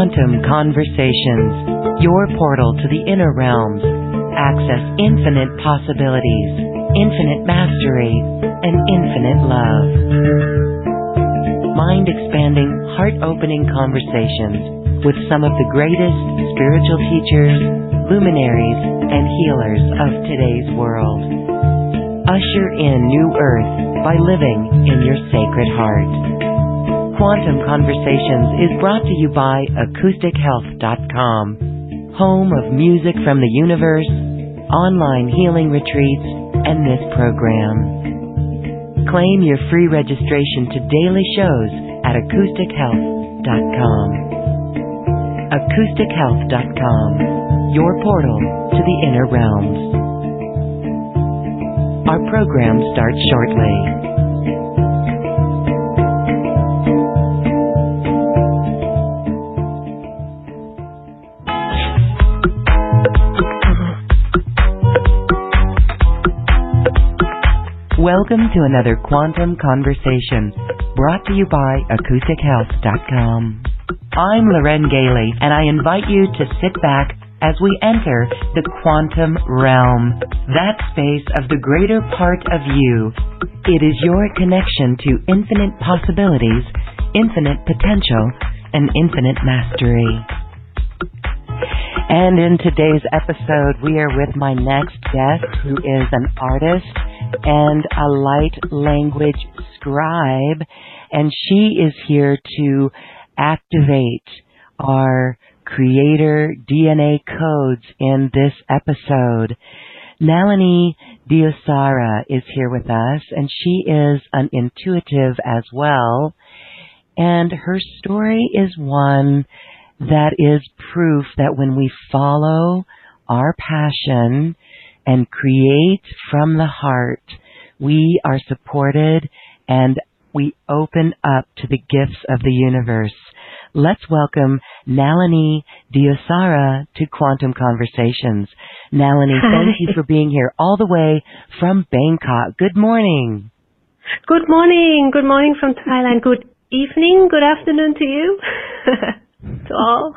Quantum Conversations, your portal to the inner realms. Access infinite possibilities, infinite mastery, and infinite love. Mind-expanding, heart-opening conversations with some of the greatest spiritual teachers, luminaries, and healers of today's world. Usher in new earth by living in your sacred heart. Quantum Conversations is brought to you by AcousticHealth.com, home of music from the universe, online healing retreats, and this program. Claim your free registration to daily shows at AcousticHealth.com. AcousticHealth.com, your portal to the inner realms. Our program starts shortly. Welcome to another Quantum Conversation, brought to you by AcousticHealth.com. I'm Lyran, and I invite you to sit back as we enter the quantum realm, that space of the greater part of you. It is your connection to infinite possibilities, infinite potential, and infinite mastery. And in today's episode, we are with my next guest, who is an artist and a light language scribe, and she is here to activate our creator DNA codes in this episode. Nalinee is here with us, and she is an intuitive as well, and her story is one that is proof that when we follow our passion and create from the heart, we are supported and we open up to the gifts of the universe. Let's welcome Nalinee to Quantum Conversations. Nalinee, thank you for being here all the way from Bangkok. Good morning. Good morning. Good morning from Thailand. Good evening. Good afternoon to you. To all.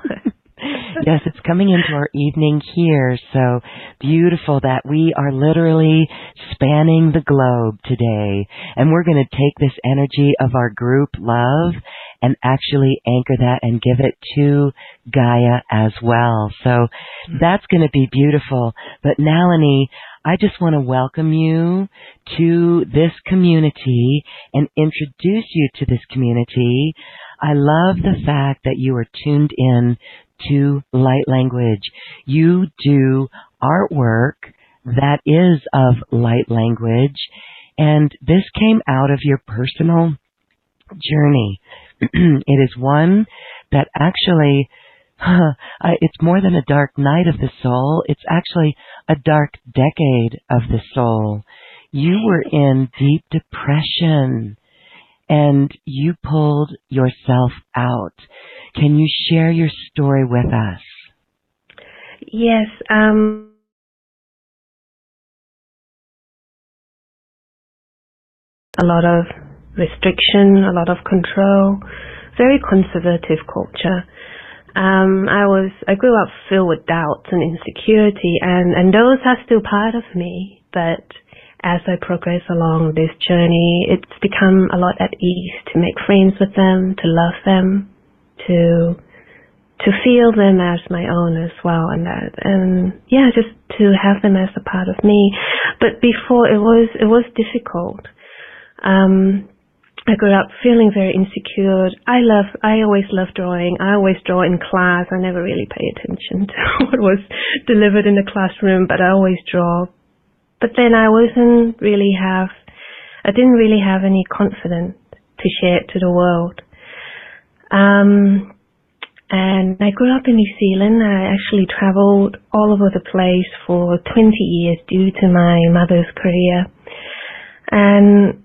Yes, it's coming into our evening here, so beautiful that we are literally spanning the globe today. And we're going to take this energy of our group love and actually anchor that and give it to Gaia as well. So that's going to be beautiful. But Nalinee, I just want to welcome you to this community and introduce you to this community. I love the fact that you are tuned in to light language. You do artwork that is of light language, and this came out of your personal journey. It is one that actually, it's more than a dark night of the soul. It's actually a dark decade of the soul. You were in deep depression, and you pulled yourself out. Can you share your story with us? Yes. A lot of restriction, a lot of control, very conservative culture. I grew up filled with doubts and insecurity, and those are still part of me, but as I progress along this journey, it's become a lot at ease to make friends with them, to love them, to feel them as my own as well, and just to have them as a part of me. But before it was difficult. I grew up feeling very insecure. I always loved drawing. I always draw in class. I never really pay attention to what was delivered in the classroom, but I always draw. But then I didn't really have any confidence to share it to the world. And I grew up in New Zealand. I actually traveled all over the place for 20 years due to my mother's career. And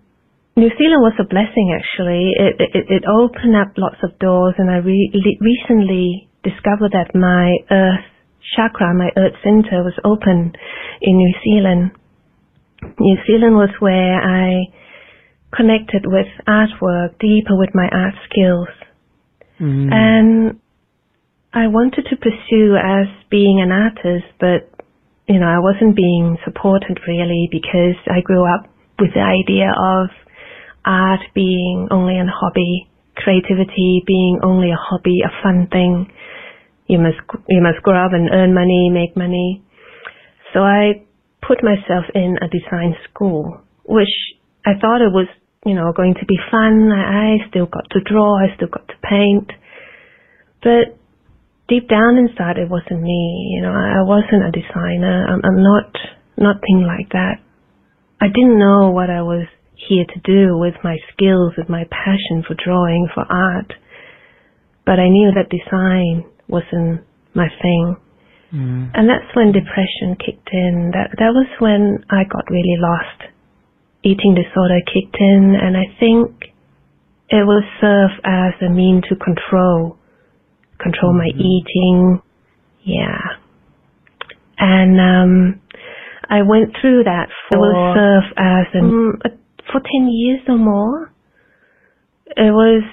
New Zealand was a blessing, actually. It opened up lots of doors, and I recently discovered that my Earth chakra, my Earth center, was open in New Zealand. New Zealand was where I connected with artwork, deeper with my art skills. Mm. And I wanted to pursue as being an artist, but, I wasn't being supported really because I grew up with the idea of art being only a hobby, creativity being only a hobby, a fun thing. You must grow up and earn money, make money. So I put myself in a design school, which I thought it was, going to be fun. I still got to draw, I still got to paint. But deep down inside, it wasn't me. I wasn't a designer. I'm not nothing like that. I didn't know what I was here to do with my skills, with my passion for drawing, for art. But I knew that design wasn't my thing. And that's when depression kicked in. That was when I got really lost. Eating disorder kicked in, and I think it will serve as a mean to control my eating. Yeah. And I went through that for 10 years or more. It was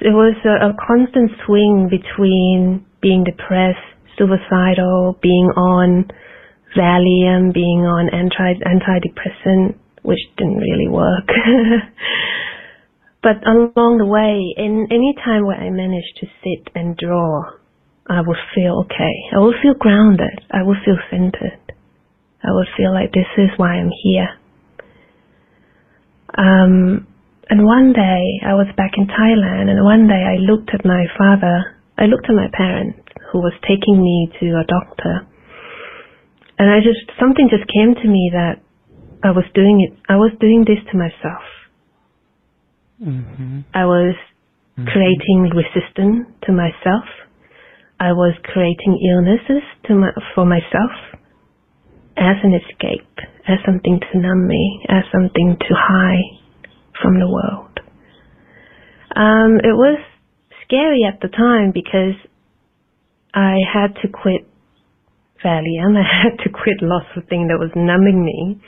a constant swing between being depressed, suicidal, being on Valium, being on antidepressant, which didn't really work. But along the way, in any time where I managed to sit and draw, I would feel okay. I would feel grounded. I would feel centered. I would feel like this is why I'm here. And one day, I was back in Thailand, and one day I looked at my parents, who was taking me to a doctor. And something just came to me that I was doing this to myself. I was creating resistance to myself. I was creating illnesses for myself as an escape, as something to numb me, as something to hide from the world. It was scary at the time because I had to quit Valium. I had to quit lots of things that was numbing me.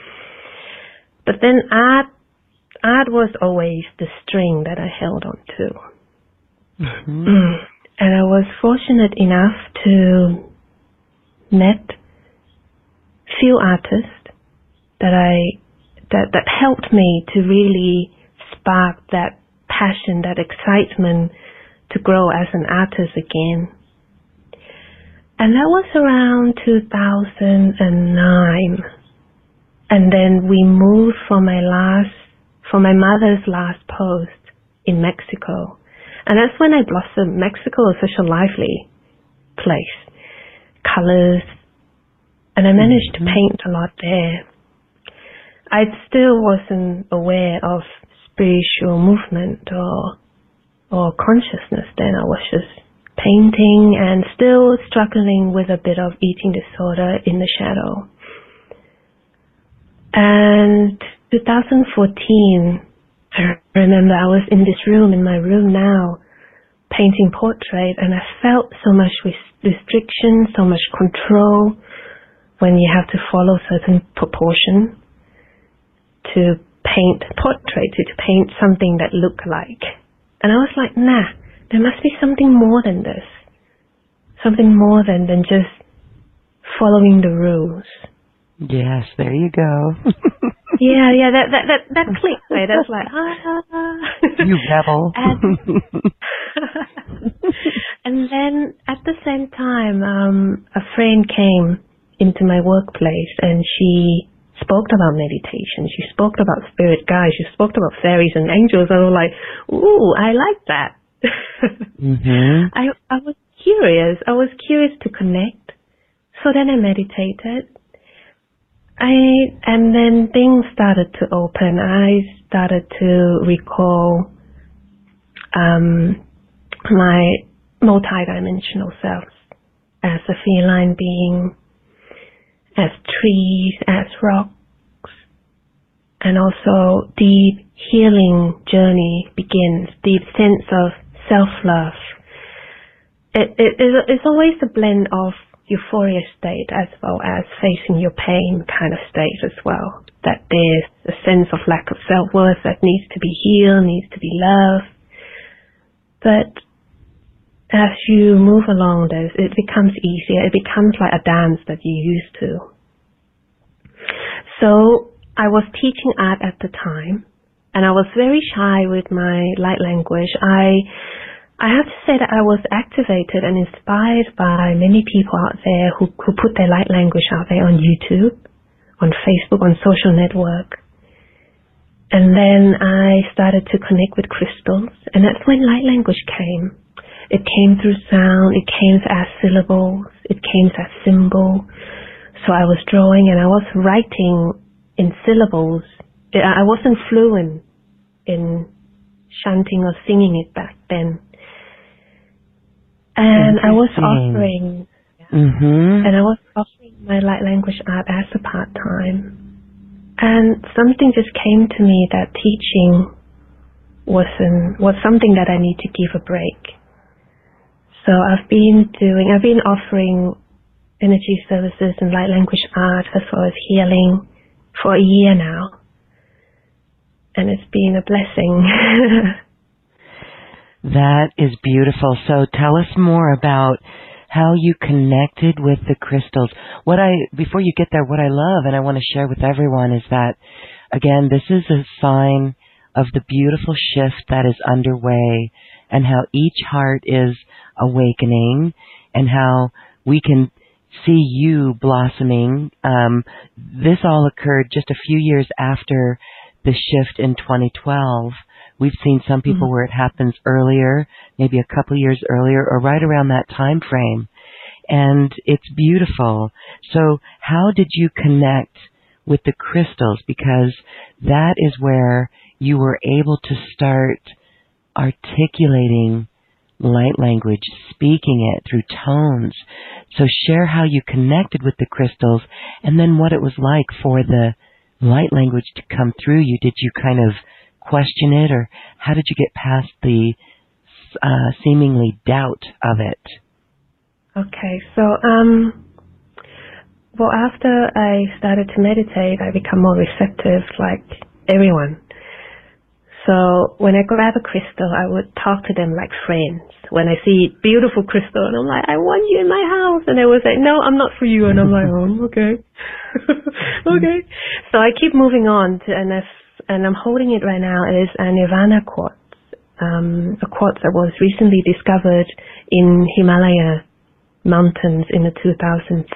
But then art was always the string that I held on to. And I was fortunate enough to met few artists that helped me to really spark that passion, that excitement to grow as an artist again. And that was around 2009. And then we moved for my mother's last post in Mexico. And that's when I blossomed. Mexico is such a lively place. Colors. And I managed to paint a lot there. I still wasn't aware of spiritual movement or consciousness then. I was just painting and still struggling with a bit of eating disorder in the shadow. And 2014, I remember I was in this room, in my room now, painting portrait, and I felt so much restriction, so much control when you have to follow certain proportion to paint portrait, to paint something that looked like. And I was like, nah, there must be something more than this. Something more than just following the rules. Yes, there you go. Yeah, that clicked, right? That's like, You rebel. And then at the same time, a friend came into my workplace and she spoke about meditation. She spoke about spirit guides. She spoke about fairies and angels. I was like, ooh, I like that. I was curious. I was curious to connect. So then I meditated. And then things started to open. I started to recall my multidimensional selves as a feline being, as trees, as rocks, and also deep healing journey begins, deep sense of self-love. It's always a blend of euphoria state as well as facing your pain kind of state as well. That there's a sense of lack of self-worth that needs to be healed, needs to be loved. But as you move along this, it becomes easier. It becomes like a dance that you're used to. So I was teaching art at the time, and I was very shy with my light language. I have to say that I was activated and inspired by many people out there who put their light language out there on YouTube, on Facebook, on social network. And then I started to connect with crystals, and that's when light language came. It came through sound, it came as syllables, it came as symbol. So I was drawing and I was writing in syllables. I wasn't fluent in chanting or singing it back then. And I was offering, and I was offering my light language art as a part-time. And something just came to me that teaching was something that I need to give a break. So I've been offering energy services and light language art as well as healing for a year now. And it's been a blessing. That is beautiful. So tell us more about how you connected with the crystals. Before you get there, what I love and I want to share with everyone is that, again, this is a sign of the beautiful shift that is underway and how each heart is awakening and how we can see you blossoming. This all occurred just a few years after the shift in 2012. We've seen some people where it happens earlier, maybe a couple years earlier, or right around that time frame. And it's beautiful. So how did you connect with the crystals? Because that is where you were able to start articulating light language, speaking it through tones. So share how you connected with the crystals and then what it was like for the light language to come through you. Did you kind of question it, or how did you get past the seemingly doubt of it? Okay, so well, after I started to meditate, I become more receptive like everyone. So when I grab a crystal, I would talk to them like friends. When I see beautiful crystal, and I'm like, I want you in my house. And they would say, no, I'm not for you. And I'm like, oh, okay. Okay. So I keep moving on and I'm holding it right now. It is a Nirvana quartz, a quartz that was recently discovered in Himalaya mountains in the 2006.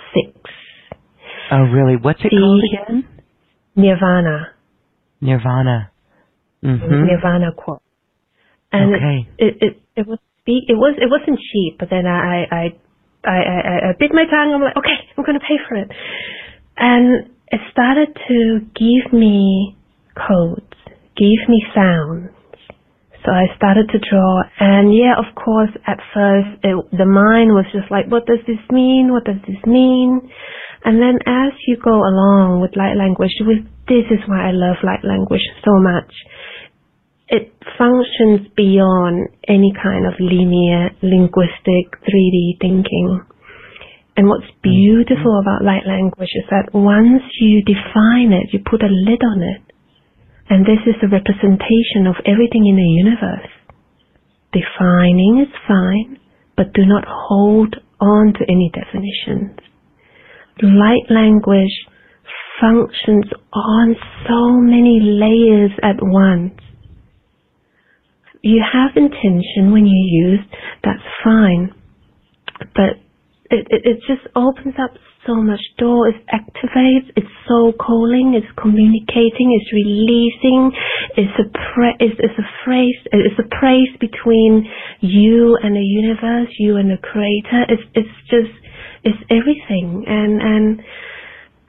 Oh, really? What's it called again? Nirvana. Nirvana. Nirvana quartz. And okay. It wasn't cheap, but then I bit my tongue. I'm like, okay, I'm going to pay for it. And it started to give me codes, give me sounds. So I started to draw, and yeah, of course, at first, the mind was just like, what does this mean? What does this mean? And then as you go along with light language, this is why I love light language so much. It functions beyond any kind of linear, linguistic, 3D thinking. And what's beautiful about light language is that once you define it, you put a lid on it. And this is a representation of everything in the universe. Defining is fine, but do not hold on to any definitions. Light language functions on so many layers at once. You have intention when you use, that's fine. But it just opens up so much door. It activates, it's soul calling, it's communicating, it's releasing, it's a praise between you and the universe, you and the creator. It's everything. And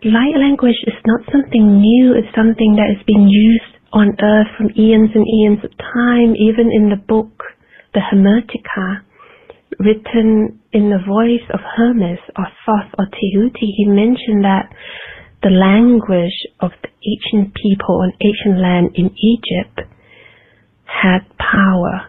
light language is not something new, it's something that has been used on earth from eons and eons of time. Even in the book, the Hermetica, written in the voice of Hermes or Thoth or Tehuti, he mentioned that the language of the ancient people and ancient land in Egypt had power.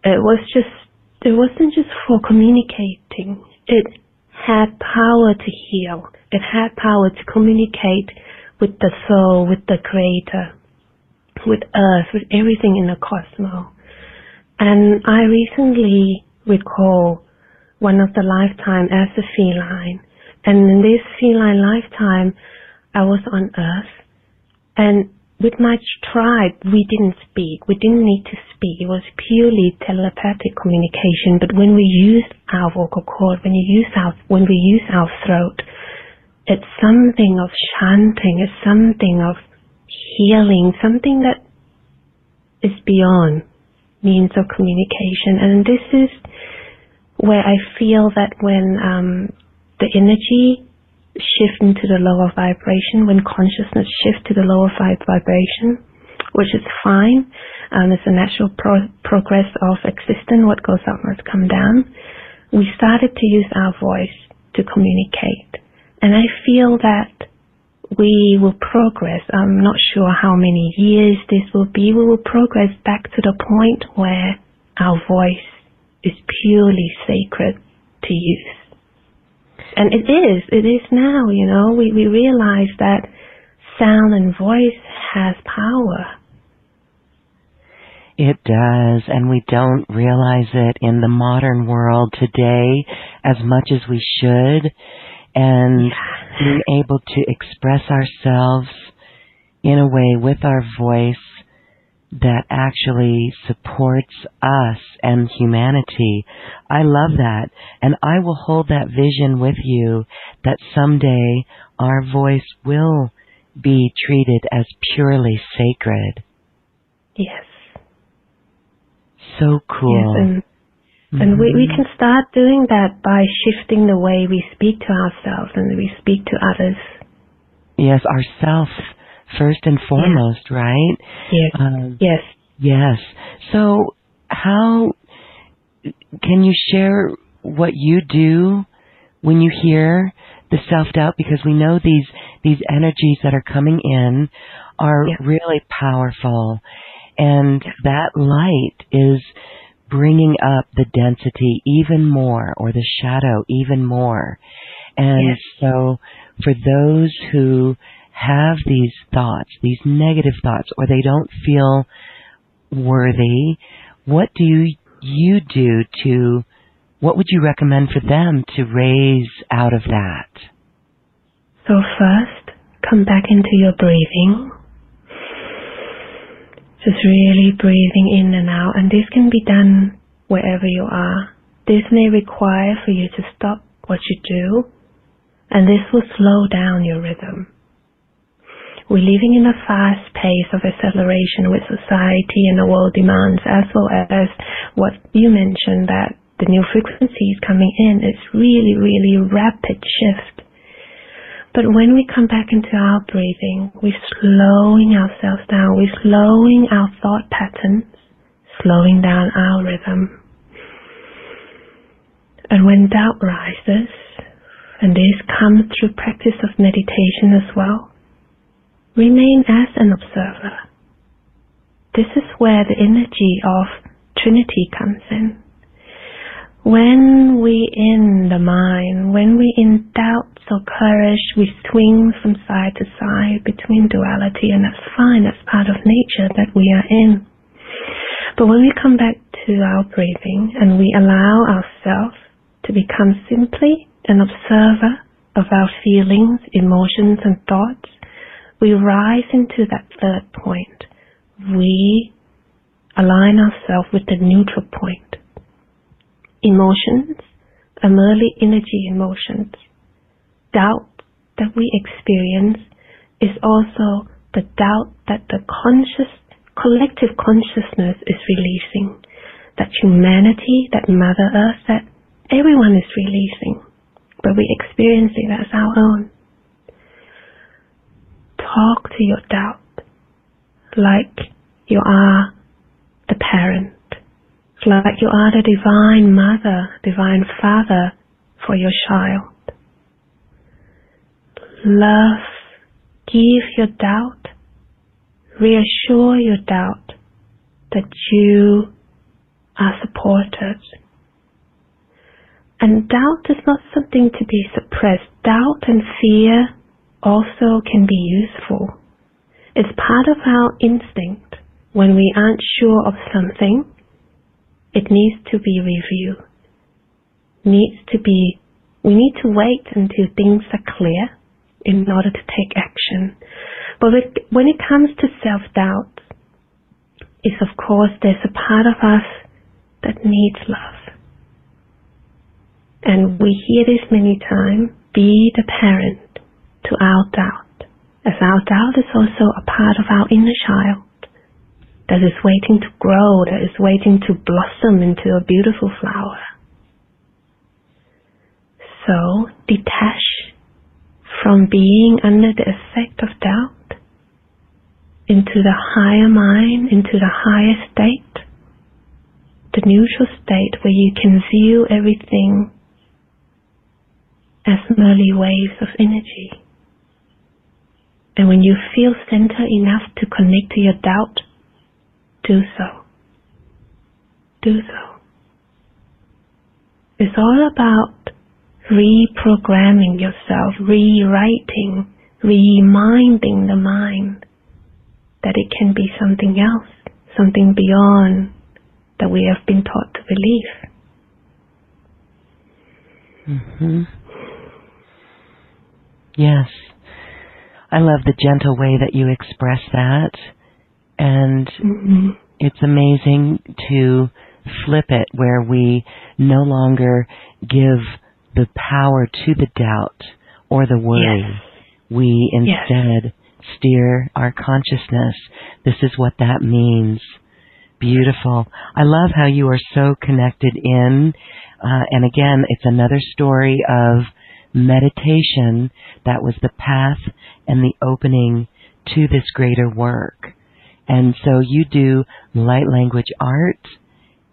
It wasn't just for communicating. It had power to heal. It had power to communicate with the soul, with the creator, with earth, with everything in the cosmos. And I recently recall one of the lifetime as a feline. And in this feline lifetime, I was on Earth. And with my tribe, we didn't speak. We didn't need to speak. It was purely telepathic communication. But when we use our vocal cord, when we use our throat, it's something of chanting, it's something of healing, something that is beyond means of communication. And this is where I feel that when the energy shifts into the lower vibration, when consciousness shifts to the lower vibration, which is fine, it's a natural progress of existence. What goes up must come down. We started to use our voice to communicate. And I feel that we will progress. I'm not sure how many years this will be. We will progress back to the point where our voice is purely sacred to use. And it is now, you know. We realize that sound and voice has power. It does, and we don't realize it in the modern world today as much as we should. And being able to express ourselves in a way with our voice that actually supports us and humanity. I love that. And I will hold that vision with you that someday our voice will be treated as purely sacred. Yes. So cool. Yes, and we can start doing that by shifting the way we speak to ourselves and we speak to others. Yes, ourself first and foremost, right? Yes. Yes. So how can you share what you do when you hear the self-doubt? Because we know these energies that are coming in are really powerful. And that light is bringing up the density even more, or the shadow even more. And so for those who have these thoughts, these negative thoughts, or they don't feel worthy, what do you do to, what would you recommend for them to raise out of that? So first, come back into your breathing. Just really breathing in and out, and this can be done wherever you are. This may require for you to stop what you do, and this will slow down your rhythm. We're living in a fast pace of acceleration with society and the world demands, as well as what you mentioned, that the new frequencies coming in. It's really, really rapid shift. But when we come back into our breathing, we're slowing ourselves down. We're slowing our thought patterns, slowing down our rhythm. And when doubt rises, and this comes through practice of meditation as well, remain as an observer. This is where the energy of Trinity comes in. When we in the mind, when we in doubt or courage, we swing from side to side between duality, and that's fine, that's part of nature that we are in. But when we come back to our breathing and we allow ourselves to become simply an observer of our feelings, emotions and thoughts, we rise into that third point. We align ourselves with the neutral point. Emotions are merely energy emotions. Doubt that we experience is also the doubt that the collective consciousness is releasing, that humanity, that Mother Earth, that everyone is releasing, but we experience it as our own. Talk to your doubt like you are the parent, like you are the divine mother, divine father for your child. Love, give your doubt, reassure your doubt that you are supported. And doubt is not something to be suppressed. Doubt and fear also can be useful. It's part of our instinct. When we aren't sure of something, it needs to be reviewed. we need to wait until things are clear in order to take action. But when it comes to self-doubt, it's of course there's a part of us that needs love. And we hear this many times, be the parent to our doubt, as our doubt is also a part of our inner child that is waiting to grow, that is waiting to blossom into a beautiful flower. So, detach from being under the effect of doubt into the higher mind, into the higher state, the neutral state where you can view everything as merely waves of energy. And when you feel centered enough to connect to your doubt, do so. Do so. It's all about reprogramming yourself, rewriting, reminding the mind that it can be something else, something beyond that we have been taught to believe. Mm-hmm. Yes. I love the gentle way that you express that. And it's amazing to flip it where we no longer give the power to the doubt or the worry. Yes. We instead steer our consciousness. This is what that means. Beautiful. I love how you are so connected in, and again, it's another story of meditation that was the path and the opening to this greater work. And so you do light language art,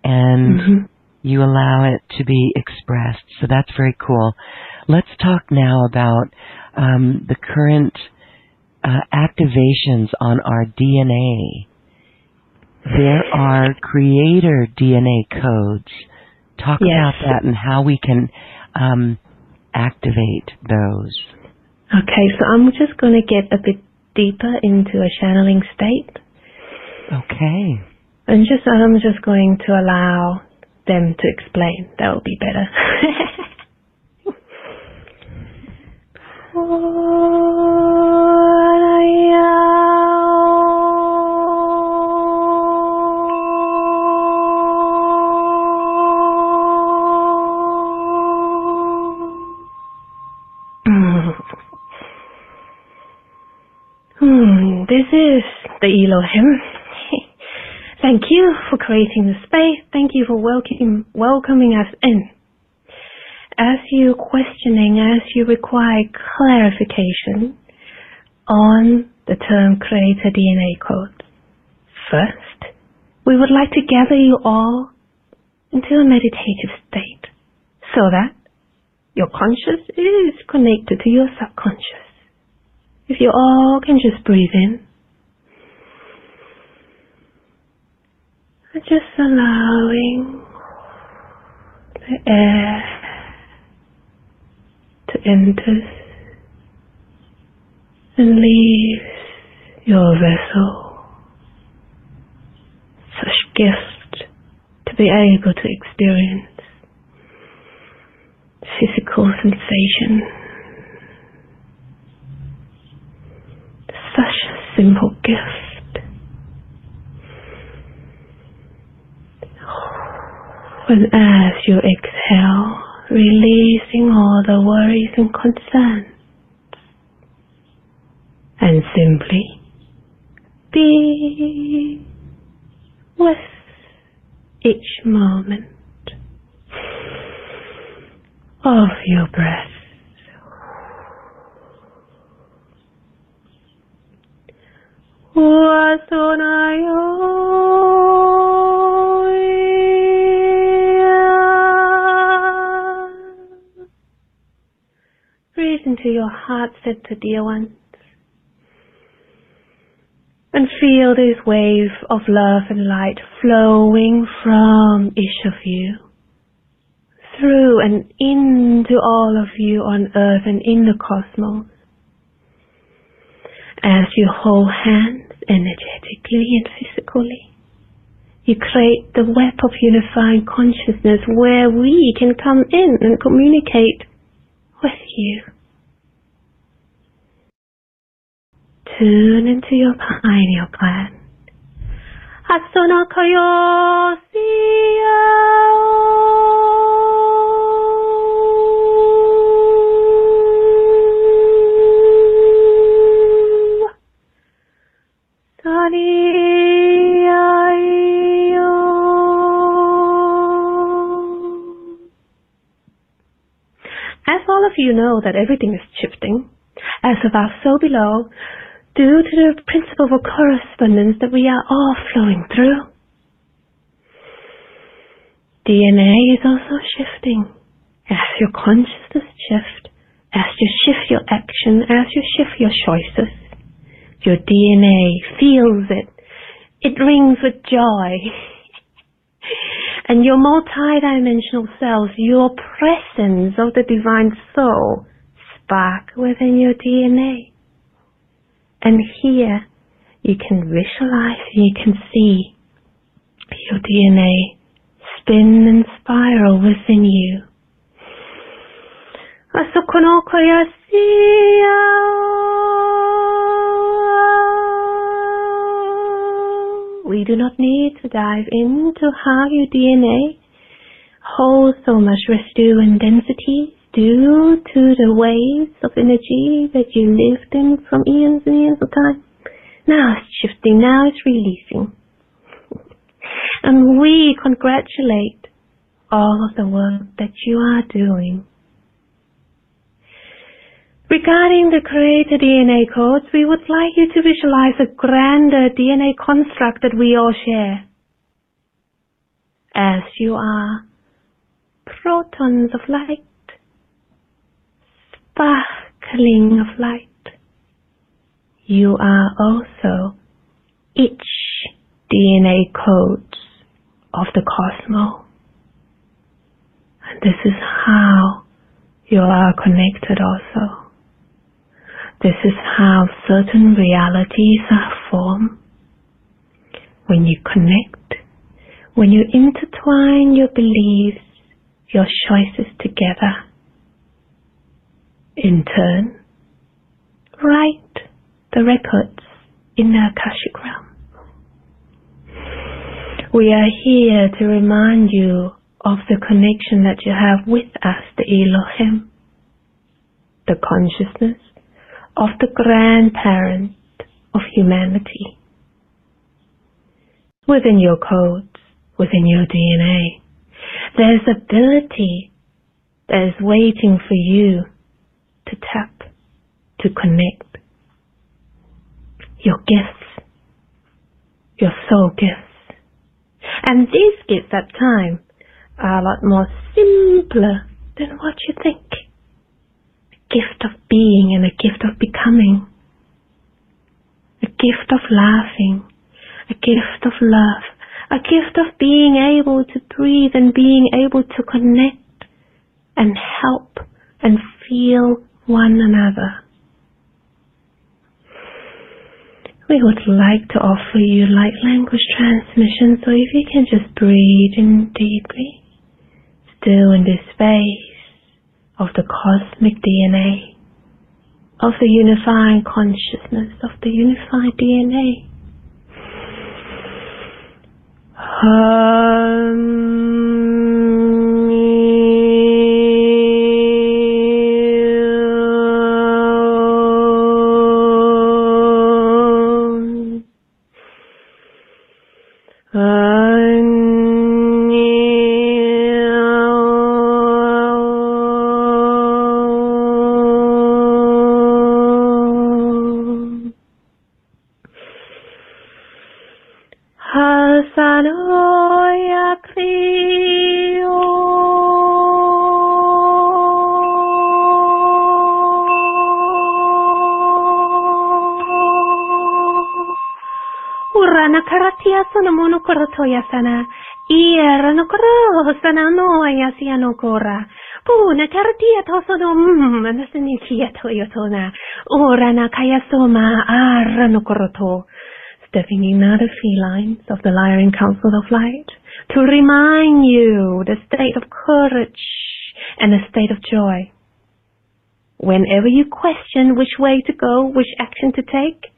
and you allow it to be expressed. So that's very cool. Let's talk now about the current activations on our DNA. There are creator DNA codes. Talk about that and how we can activate those. Okay, so I'm just going to get a bit deeper into a channeling state. Okay. And I'm just going to allow them to explain. That will be better. This is the Elohim. Thank you for creating the space. Thank you for welcoming us in. As you're questioning, as you require clarification on the term creator DNA code, first, we would like to gather you all into a meditative state so that your conscious is connected to your subconscious. If you all can just breathe in. Just allowing the air to enter and leaves your vessel. Such gift to be able to experience physical sensation. Such a simple gift. And as you exhale, releasing all the worries and concerns, and simply be with each moment of your breath. Breathe into your heart center, dear ones, and feel this wave of love and light flowing from each of you through and into all of you on earth and in the cosmos. As you hold hands energetically and physically, You create the web of unifying consciousness where we can come in and communicate with you. Tune into your pineal gland. Asana kayo siya. As all of you know that everything is shifting, as above so below, due to the principle of correspondence that we are all flowing through. DNA is also shifting. As your consciousness shifts, as you shift your action, as you shift your choices, your DNA feels it. It rings with joy. And your multidimensional selves, your presence of the divine soul, spark within your DNA. And here, you can visualize, you can see your DNA spin and spiral within you. We do not need to dive into how your DNA holds so much residue and density due to the waves of energy that you lived in from eons and eons of time. Now it's shifting, now it's releasing. And we congratulate all of the work that you are doing. Regarding the creator DNA codes, we would like you to visualize a grander DNA construct that we all share. As you are protons of light, sparkling of light, you are also each DNA codes of the cosmos. And this is how you are connected also. This is how certain realities are formed. When you connect, when you intertwine your beliefs, your choices together, in turn, write the records in the Akashic realm. We are here to remind you of the connection that you have with us, the Elohim, the consciousness of the grandparent of humanity. Within your codes, within your DNA, there's ability that is waiting for you to tap, to connect. Your gifts, your soul gifts. And these gifts at times are a lot more simpler than what you think. Gift of being and a gift of becoming, a gift of laughing, a gift of love, a gift of being able to breathe and being able to connect and help and feel one another. We would like to offer you light language transmission, so if you can just breathe in deeply, still in this space of the cosmic DNA, of the unifying consciousness, of the unified DNA. Sana Ira no koro sana no ayasia no kora puna kartia tosono nasini kia toyotona ora na kaya soma ara no koroto stepping in now the felines of the Lyran Council of Light to remind you the state of courage and the state of joy. Whenever you question which way to go, which action to take,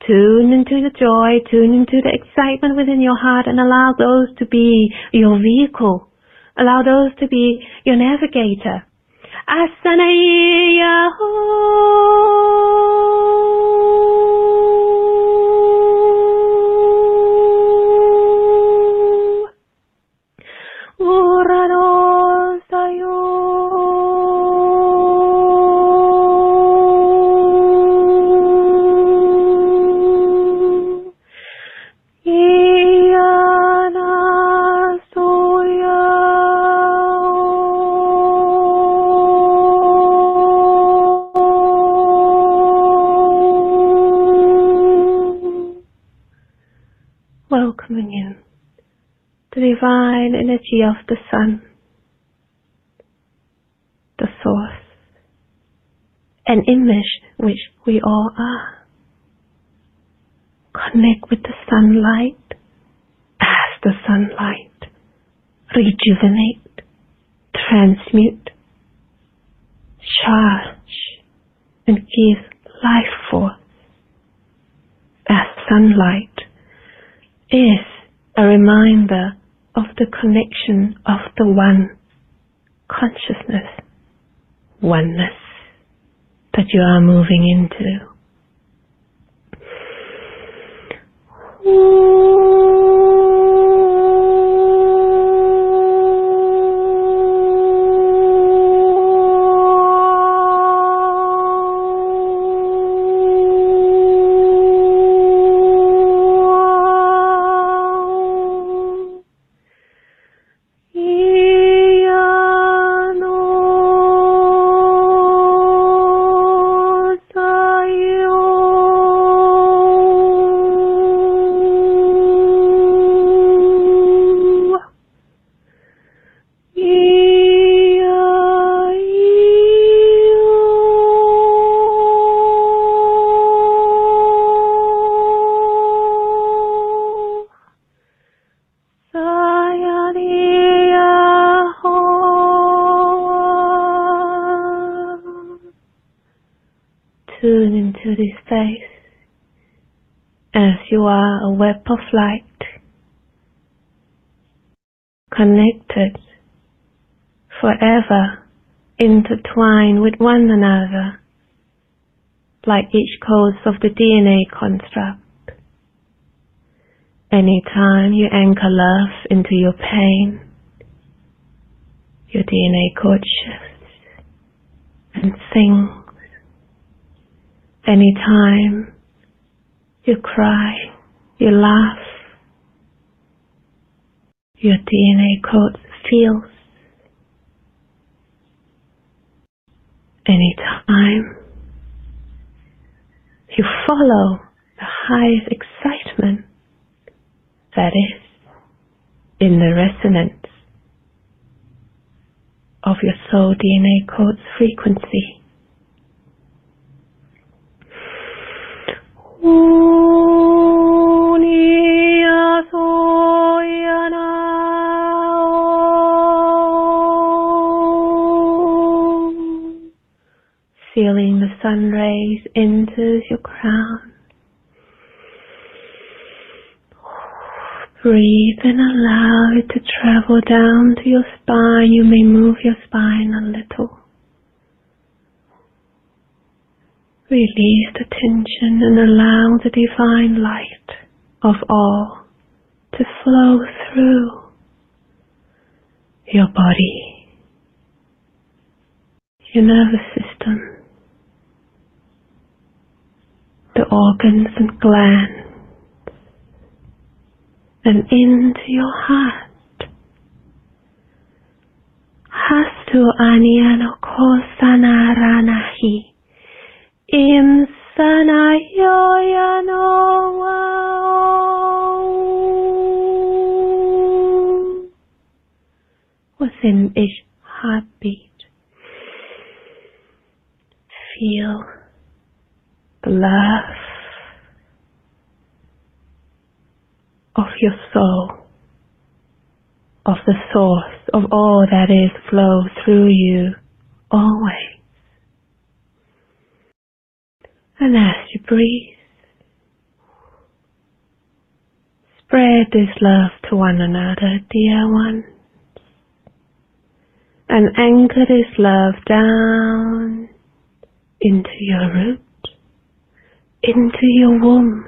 tune into the joy, tune into the excitement within your heart, and allow those to be your vehicle. Allow those to be your navigator. Asana welcoming in the divine energy of the sun, the source, an image which we all are. Connect with the sunlight as the sunlight. Rejuvenate, transmute, charge, and give life force as sunlight is a reminder of the connection of the one consciousness, oneness that you are moving into. Tune into this space as you are a web of light, connected, forever intertwined with one another, like each codes of the DNA construct. Anytime you anchor love into your pain, your DNA code shifts and sings. Anytime you cry, you laugh, your DNA code feels. Anytime you follow the highest excitement, that is, in the resonance of your soul DNA code's frequency. Feeling the sun rays into your crown. Breathe and allow it to travel down to your spine. You may move your spine a little. Release the tension and allow the divine light of all to flow through your body, your nervous system, the organs and glands, and into your heart. Hastu aniano kosanaranahi. Im sanayoyano. Within each heartbeat, feel the love, of your soul, of the source of all that is flow through you always. And as you breathe, spread this love to one another, dear ones, and anchor this love down into your root, into your womb,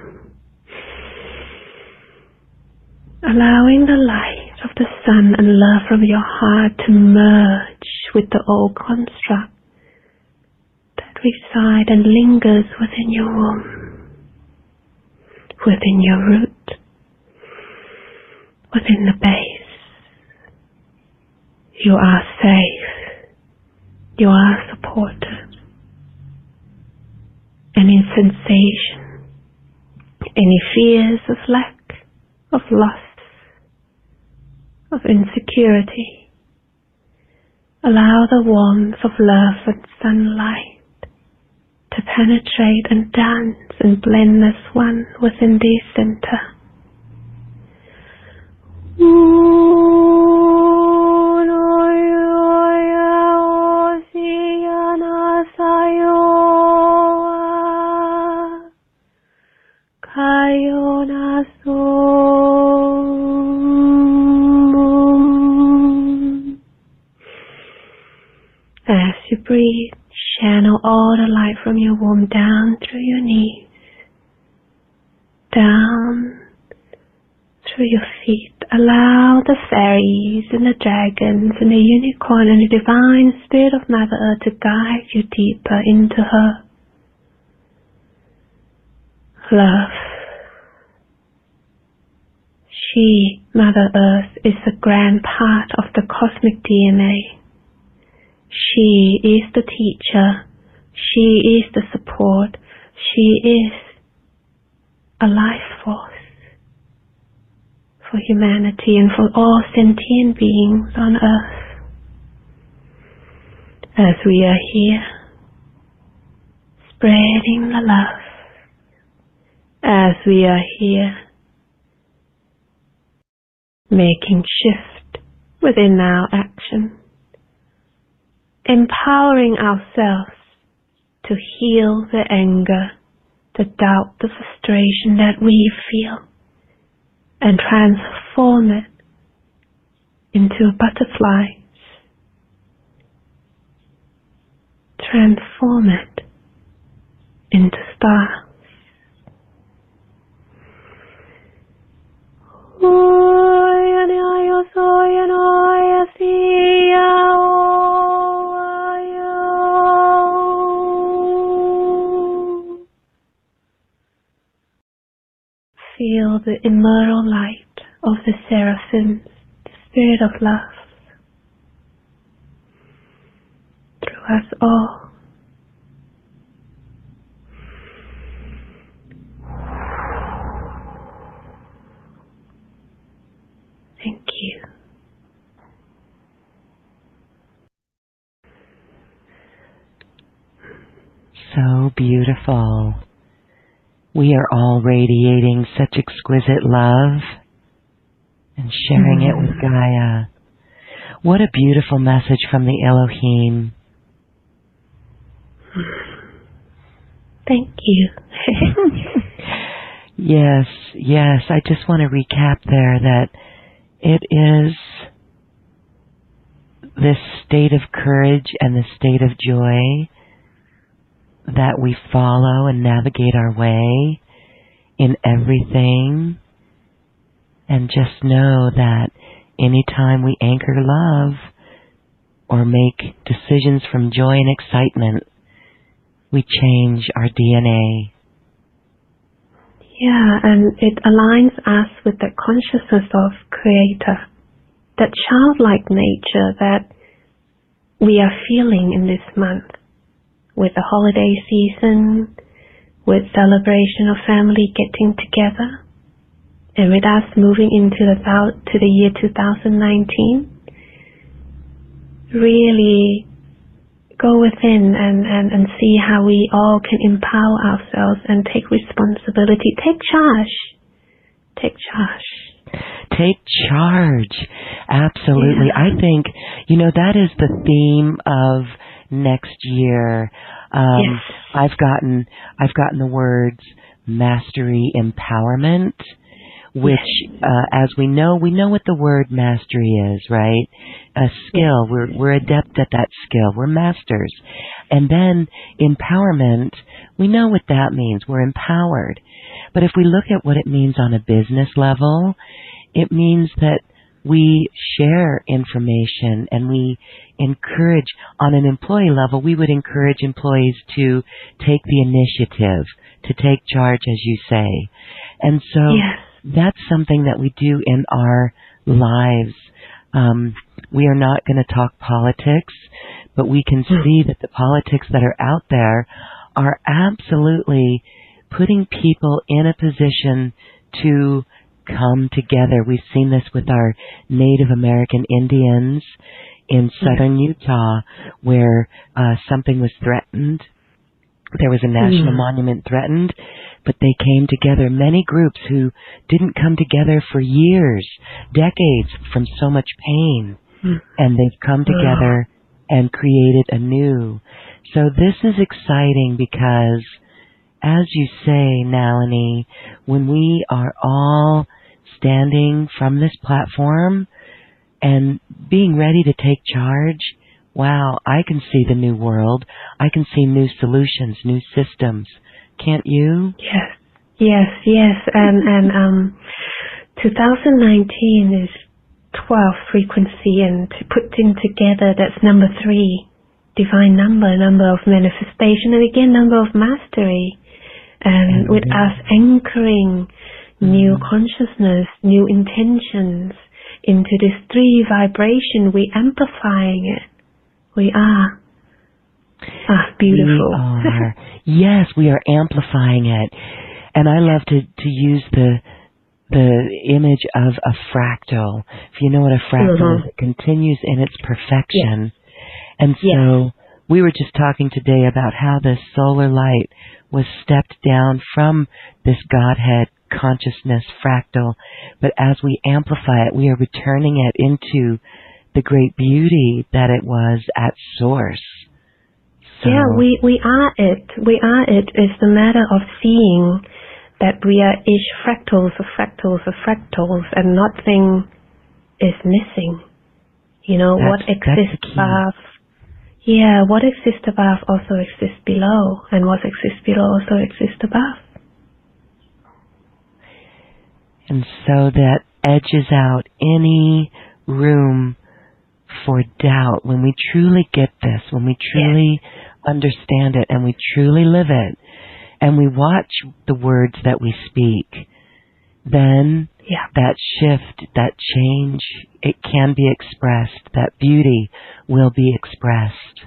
allowing the light of the sun and love from your heart to merge with the old construct that reside and lingers within your womb, within your root, within the base. You are safe. You are supported. Any sensation, any fears of lack, of loss, of insecurity, allow the warmth of love and sunlight to penetrate and dance and blend as one within the center. As you breathe, channel all the light from your womb down through your knees, down through your feet. Allow the fairies and the dragons and the unicorn and the divine spirit of Mother Earth to guide you deeper into her love. She, Mother Earth, is a grand part of the cosmic DNA. She is the teacher. She is the support. She is a life force for humanity and for all sentient beings on earth. As we are here, spreading the love, as we are here, making shift within our action, empowering ourselves to heal the anger, the doubt, the frustration that we feel, and transform it into butterflies. Transform it into stars. Feel the immortal light of the Seraphims, the spirit of love, through us all. Thank you. So beautiful. We are all radiating such exquisite love and sharing it with Gaia. What a beautiful message from the Elohim. Thank you. Yes. I just want to recap there that it is this state of courage and the state of joy that we follow and navigate our way in everything, and just know that anytime we anchor love or make decisions from joy and excitement, we change our DNA. Yeah, and it aligns us with the consciousness of Creator, that childlike nature that we are feeling in this month, with the holiday season, with celebration of family getting together, and with us moving into the year 2019. Really go within and see how we all can empower ourselves and take responsibility, take charge Take charge. Take charge. Absolutely. Yeah. I think, that is the theme of next year. Yes. I've gotten the words mastery, empowerment, which, as we know what the word mastery is, right? A skill. Yes. We're adept at that skill. We're masters. And then empowerment, we know what that means. We're empowered. But if we look at what it means on a business level, it means that we share information and we encourage, on an employee level, we would encourage employees to take the initiative, to take charge, as you say. And so that's something that we do in our lives. We are not going to talk politics, but we can see that the politics that are out there are absolutely putting people in a position to come together. We've seen this with our Native American Indians in southern Utah, where something was threatened. There was a national monument threatened, but they came together. Many groups who didn't come together for years, decades, from so much pain, and they've come together and created anew. So this is exciting because, as you say, Nalinee, when we are all standing from this platform and being ready to take charge, wow, I can see the new world. I can see new solutions, new systems. Can't you? Yes. And 2019 is 12 frequency, and putting together, that's number 3, divine number of manifestation, and again, number of mastery. And with us anchoring new consciousness, new intentions into this 3 vibration, we amplifying it. We are. Beautiful. We are. Yes, we are amplifying it. And I love to use the image of a fractal. If you know what a fractal is, it continues in its perfection. And so we were just talking today about how the solar light was stepped down from this Godhead consciousness fractal, but as we amplify it, we are returning it into the great beauty that it was at source. So, we are it. We are it. It's the matter of seeing that we are each fractals of fractals of fractals, and nothing is missing. What exists above. Yeah, what exists above also exists below, and what exists below also exists above. And so that edges out any room for doubt. When we truly get this, when we truly understand it, and we truly live it, and we watch the words that we speak, then that shift, that change, it can be expressed. That beauty will be expressed.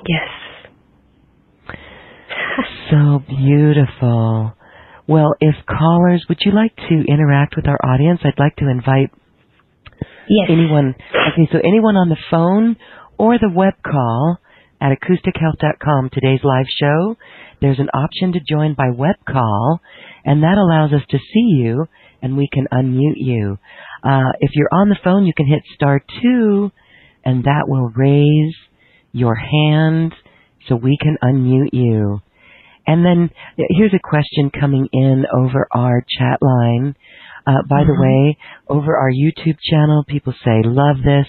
Yes. So beautiful. Well, if callers, would you like to interact with our audience? I'd like to invite anyone. Okay, so anyone on the phone or the web call at acoustichealth.com, today's live show, there's an option to join by web call, and that allows us to see you, and we can unmute you. If you're on the phone, you can hit *2, and that will raise your hand so we can unmute you. And then here's a question coming in over our chat line. By the way, over our YouTube channel, people say, love this,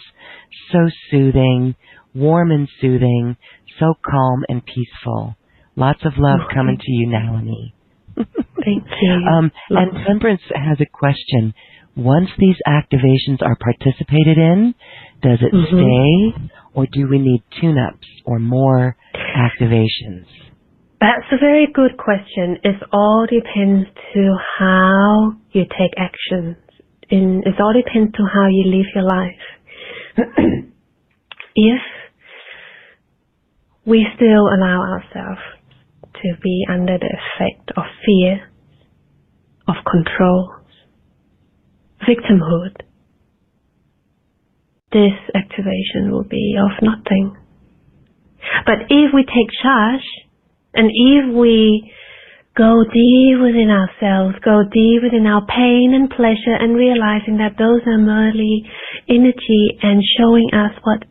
so soothing, warm and soothing, so calm and peaceful. Lots of love coming to you, Nalinee. Thank you. And Remembrance has a question. Once these activations are participated in, does it stay, or do we need tune-ups or more activations? That's a very good question. It all depends to how you take actions. It all depends to how you live your life. If we still allow ourselves to be under the effect of fear, of control, victimhood, this activation will be of nothing. But if we take charge, and if we go deep within ourselves, go deep within our pain and pleasure, and realizing that those are merely energy and showing us what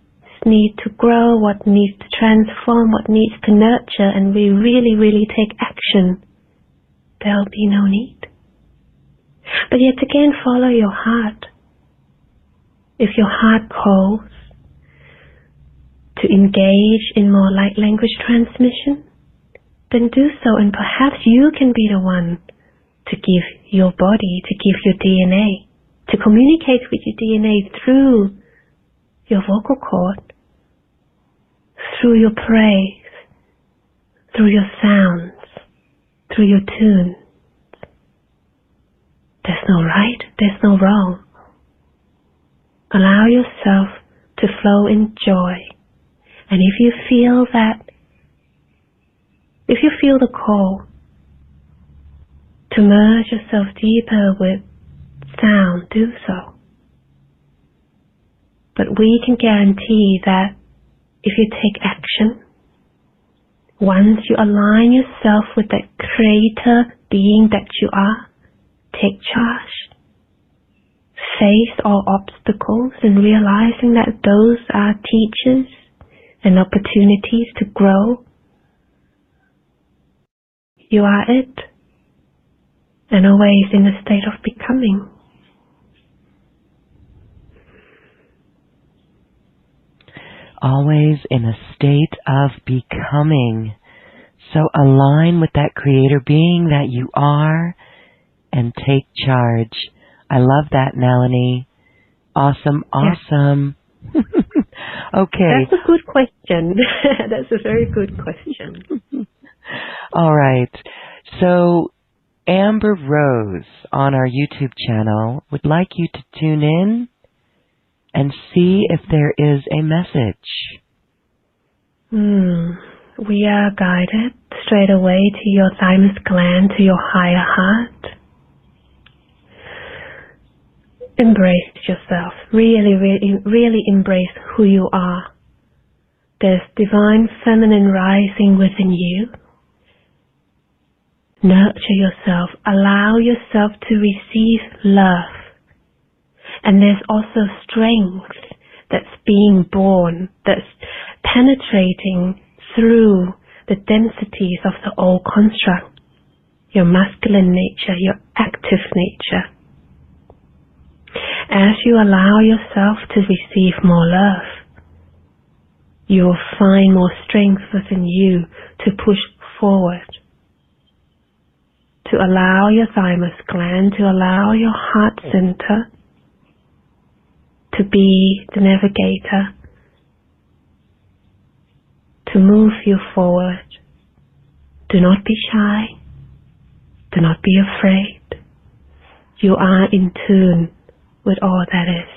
needs to grow, what needs to transform, what needs to nurture, and we really, really take action, there'll be no need. But yet again, follow your heart. If your heart calls to engage in more light language transmission, then do so, and perhaps you can be the one to give your body, to give your DNA, to communicate with your DNA through your vocal cord, through your praise, through your sounds, through your tunes. There's no right, there's no wrong. Allow yourself to flow in joy. And if you feel the call to merge yourself deeper with sound, do so. But we can guarantee that if you take action, once you align yourself with that creator being that you are, take charge, face all obstacles, and realizing that those are teachers and opportunities to grow. You are it, and always in a state of becoming. Always in a state of becoming. So align with that creator being that you are and take charge. I love that, Nalinee. Awesome, awesome. Yeah. Okay. That's a good question. That's a very good question. All right. So Amber Rose on our YouTube channel would like you to tune in and see if there is a message. We are guided straight away to your thymus gland, to your higher heart. Embrace yourself. Really, really, really embrace who you are. There's divine feminine rising within you. Nurture yourself. Allow yourself to receive love. And there's also strength that's being born, that's penetrating through the densities of the old construct. Your masculine nature, your active nature. As you allow yourself to receive more love, you will find more strength within you to push forward. To allow your thymus gland, to allow your heart center to be the navigator, to move you forward. Do not be shy. Do not be afraid. You are in tune with all that is.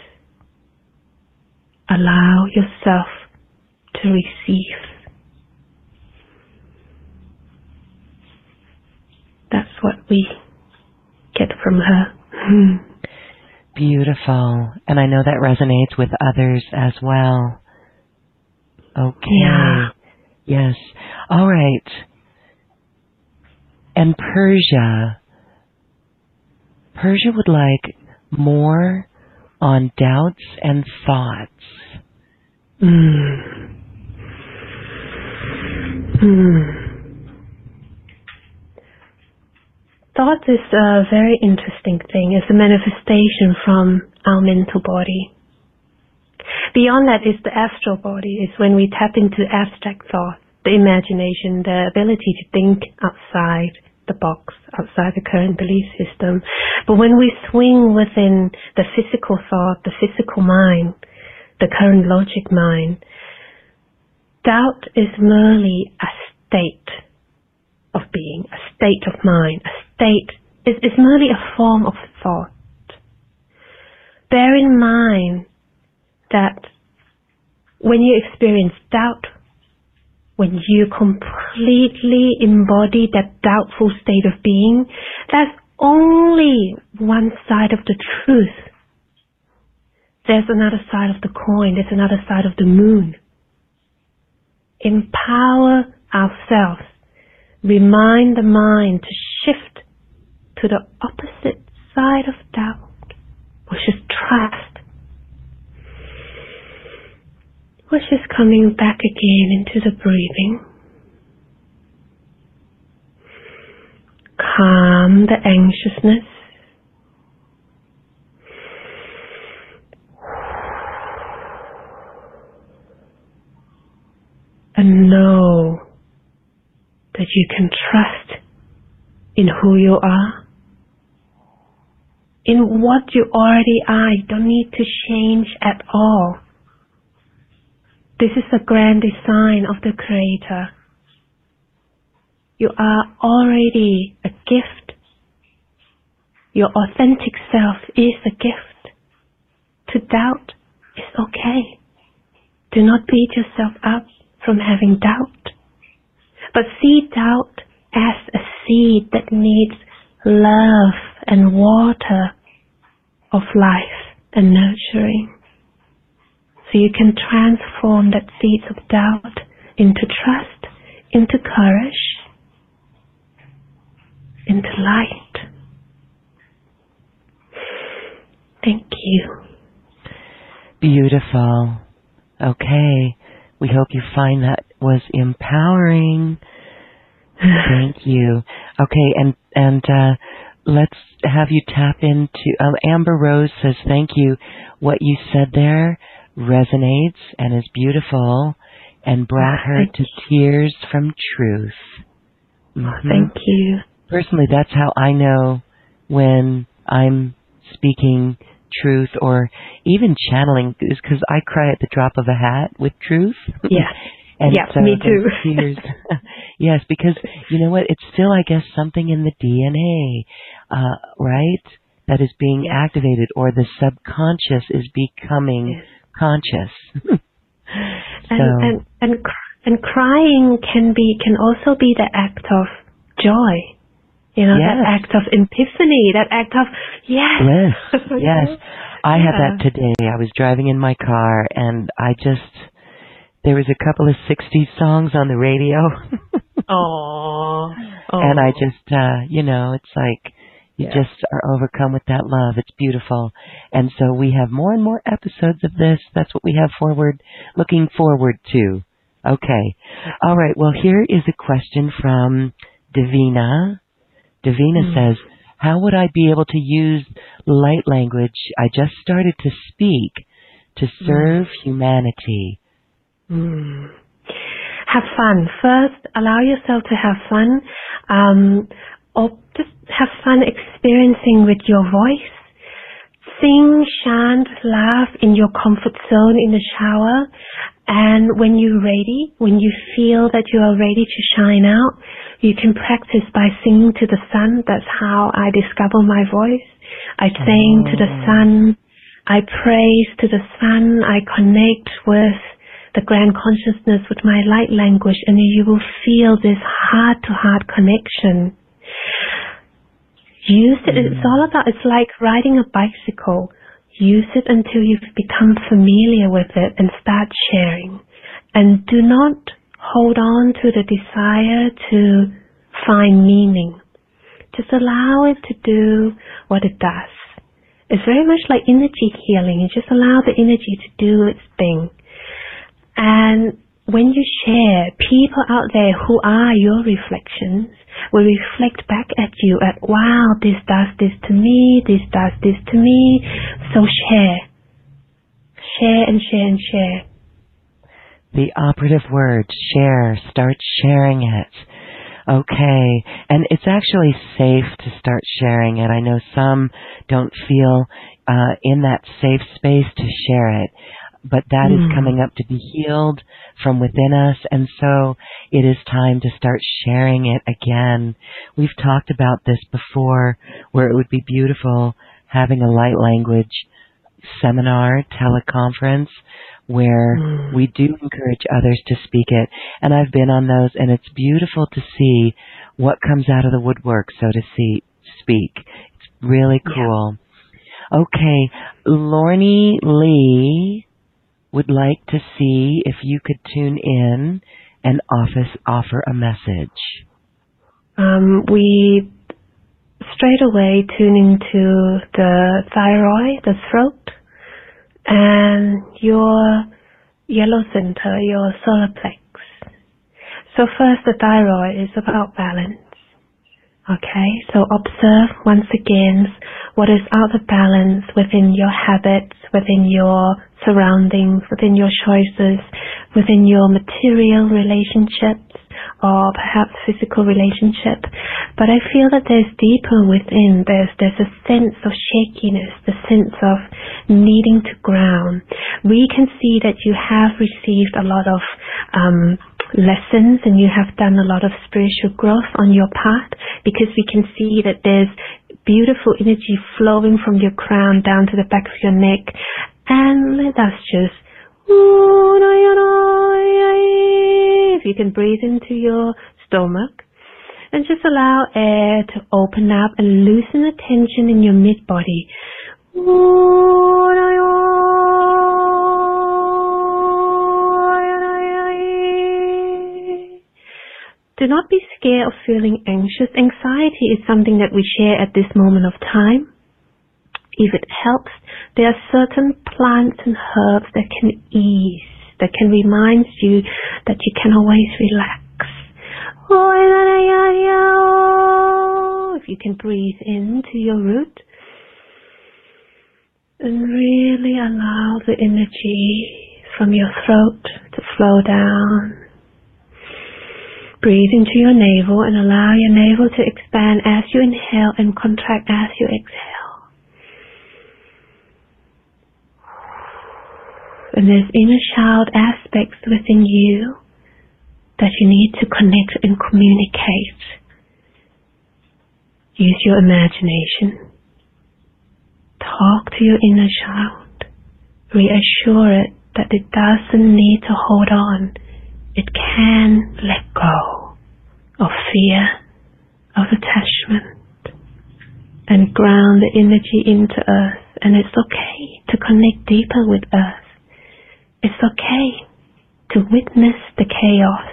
Allow yourself to receive. That's what we get from her. Beautiful. And I know that resonates with others as well. Okay. Yeah. Yes. All right. And Persia would like more on doubts and thoughts. Thought is a very interesting thing. It's a manifestation from our mental body. Beyond that is the astral body. It's when we tap into abstract thought, the imagination, the ability to think outside the box, outside the current belief system. But when we swing within the physical thought, the physical mind, the current logic mind, doubt is merely a state of being, a state of mind, a state is merely a form of thought. Bear in mind that when you experience doubt, when you completely embody that doubtful state of being, that's only one side of the truth. There's another side of the coin, there's another side of the moon. Empower ourselves remind the mind to shift to the opposite side of doubt, which is trust, which is coming back again into the breathing. Calm the anxiousness. And know that you can trust in who you are, in what you already are. You don't need to change at all. This is the grand design of the Creator. You are already a gift. Your authentic self is a gift. To doubt is okay. Do not beat yourself up from having doubt, but see doubt as a seed that needs love and water of life and nurturing. So you can transform that seeds of doubt into trust, into courage, into light. Thank you. Beautiful. Okay. We hope you find that was empowering. Thank you. Okay, and let's have you tap into... Amber Rose says, thank you. What you said there resonates and is beautiful and brought her to tears from truth. Mm-hmm. Thank you. Personally, that's how I know when I'm speaking truth or even channeling, is because I cry at the drop of a hat with truth. Yeah. And yeah, so me too. Tears, yes, because you know what? It's still, I guess, something in the DNA, right? That is being activated, or the subconscious is becoming conscious. And crying can also be the act of joy. You know, that act of epiphany, that act of, Bliss. Yes. I had that today. I was driving in my car and there was a couple of 60s songs on the radio. Aww. And I just, it's like you just are overcome with that love. It's beautiful. And so we have more and more episodes of this. That's what we have looking forward to. Okay. All right. Well, here is a question from Davina. Davina says, how would I be able to use light language I just started to speak to serve humanity? Have fun. First, allow yourself to have fun. Or just have fun experiencing with your voice. Sing, chant, laugh in your comfort zone in the shower. And when you're ready, when you feel that you are ready to shine out, you can practice by singing to the sun. That's how I discover my voice. I sing to the sun. I praise to the sun. I connect with the grand consciousness with my light language, and you will feel this heart-to-heart connection. Use it. It's like riding a bicycle. Use it until you've become familiar with it and start sharing. And do not hold on to the desire to find meaning. Just allow it to do what it does. It's very much like energy healing. You just allow the energy to do its thing. And when you share, people out there who are your reflections will reflect back at you at, wow, this does this to me, this does this to me. So share. Share and share and share. The operative word, share. Start sharing it. Okay. And it's actually safe to start sharing it. I know some don't feel in that safe space to share it. But that is coming up to be healed from within us, and so it is time to start sharing it again. We've talked about this before, where it would be beautiful having a light language seminar, teleconference, where we do encourage others to speak it. And I've been on those, and it's beautiful to see what comes out of the woodwork, so to speak. It's really cool. Okay, Lornie Lee would like to see if you could tune in and offer a message. we straight away tune into the thyroid, the throat, and your yellow center, your solar plex. So first, the thyroid is about balance. Okay, so observe once again what is out of balance within your habits, within your surroundings, within your choices, within your material relationships, or perhaps physical relationship. But I feel that there's deeper within. There's a sense of shakiness, the sense of needing to ground. We can see that you have received a lot of lessons, and you have done a lot of spiritual growth on your path, because we can see that there's beautiful energy flowing from your crown down to the back of your neck. And let us just, if you can breathe into your stomach and just allow air to open up and loosen the tension in your mid-body. Do not be scared of feeling anxious. Anxiety is something that we share at this moment of time. If it helps, there are certain plants and herbs that can ease, that can remind you that you can always relax. If you can breathe into your root and really allow the energy from your throat to flow down. Breathe into your navel and allow your navel to expand as you inhale and contract as you exhale. And there's inner child aspects within you that you need to connect and communicate. Use your imagination. Talk to your inner child. Reassure it that it doesn't need to hold on. It can let go of fear, of attachment, and ground the energy into Earth. And it's okay to connect deeper with Earth. It's okay to witness the chaos.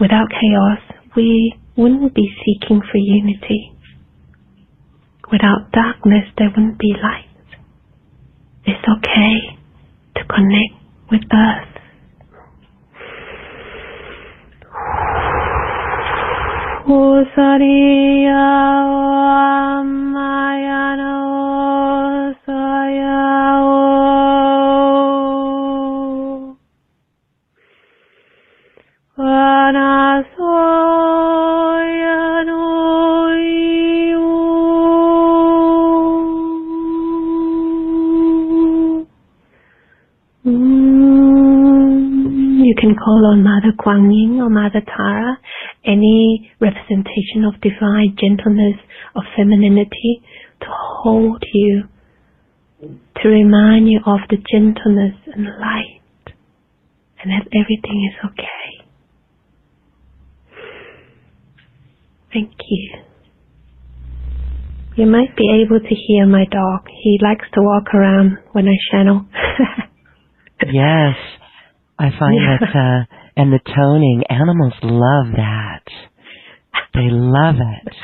Without chaos, we wouldn't be seeking for unity. Without darkness, there wouldn't be light. It's okay to connect with Earth. You can call on Mother Kuan Yin or Mother Tara, any representation of divine gentleness, of femininity, to hold you, to remind you of the gentleness and light, and that everything is okay. Thank you. You might be able to hear my dog. He likes to walk around when I channel. Yes, I find that, and the toning, animals love that. They love it.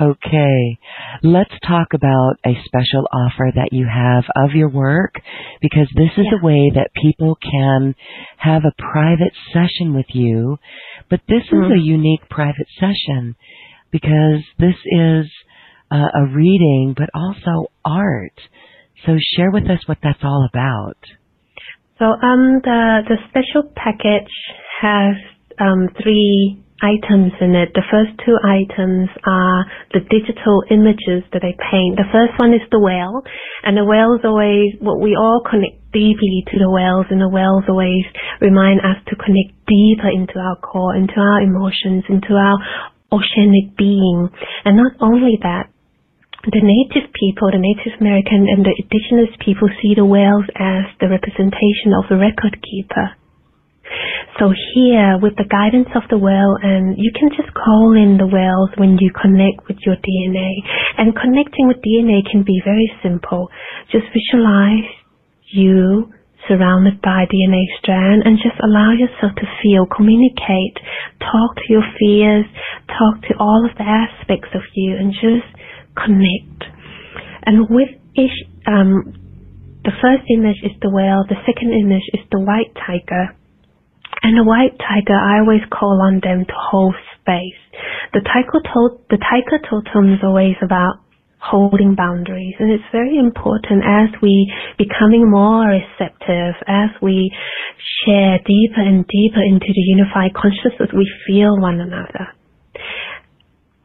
Okay, let's talk about a special offer that you have of your work, because this is a way that people can have a private session with you. But this is a unique private session, because this is a reading, but also art. So share with us what that's all about. So the special package has 3 items in it. The first 2 items are the digital images that I paint. The first one is the whale, and the whale's always, well, we all connect deeply to the whales, and the whales always remind us to connect deeper into our core, into our emotions, into our oceanic being. And not only that, the native people, the Native American and the indigenous people see the whales as the representation of the record keeper. So here, with the guidance of the whale, and you can just call in the whales when you connect with your DNA. And connecting with DNA can be very simple. Just visualize you surrounded by DNA strand, and just allow yourself to feel, communicate, talk to your fears, talk to all of the aspects of you, and just connect. And with each, the first image is the whale, the second image is the white tiger. And the white tiger, I always call on them to hold space. The tiger totem is always about holding boundaries, and it's very important as we becoming more receptive, as we share deeper and deeper into the unified consciousness, we feel one another.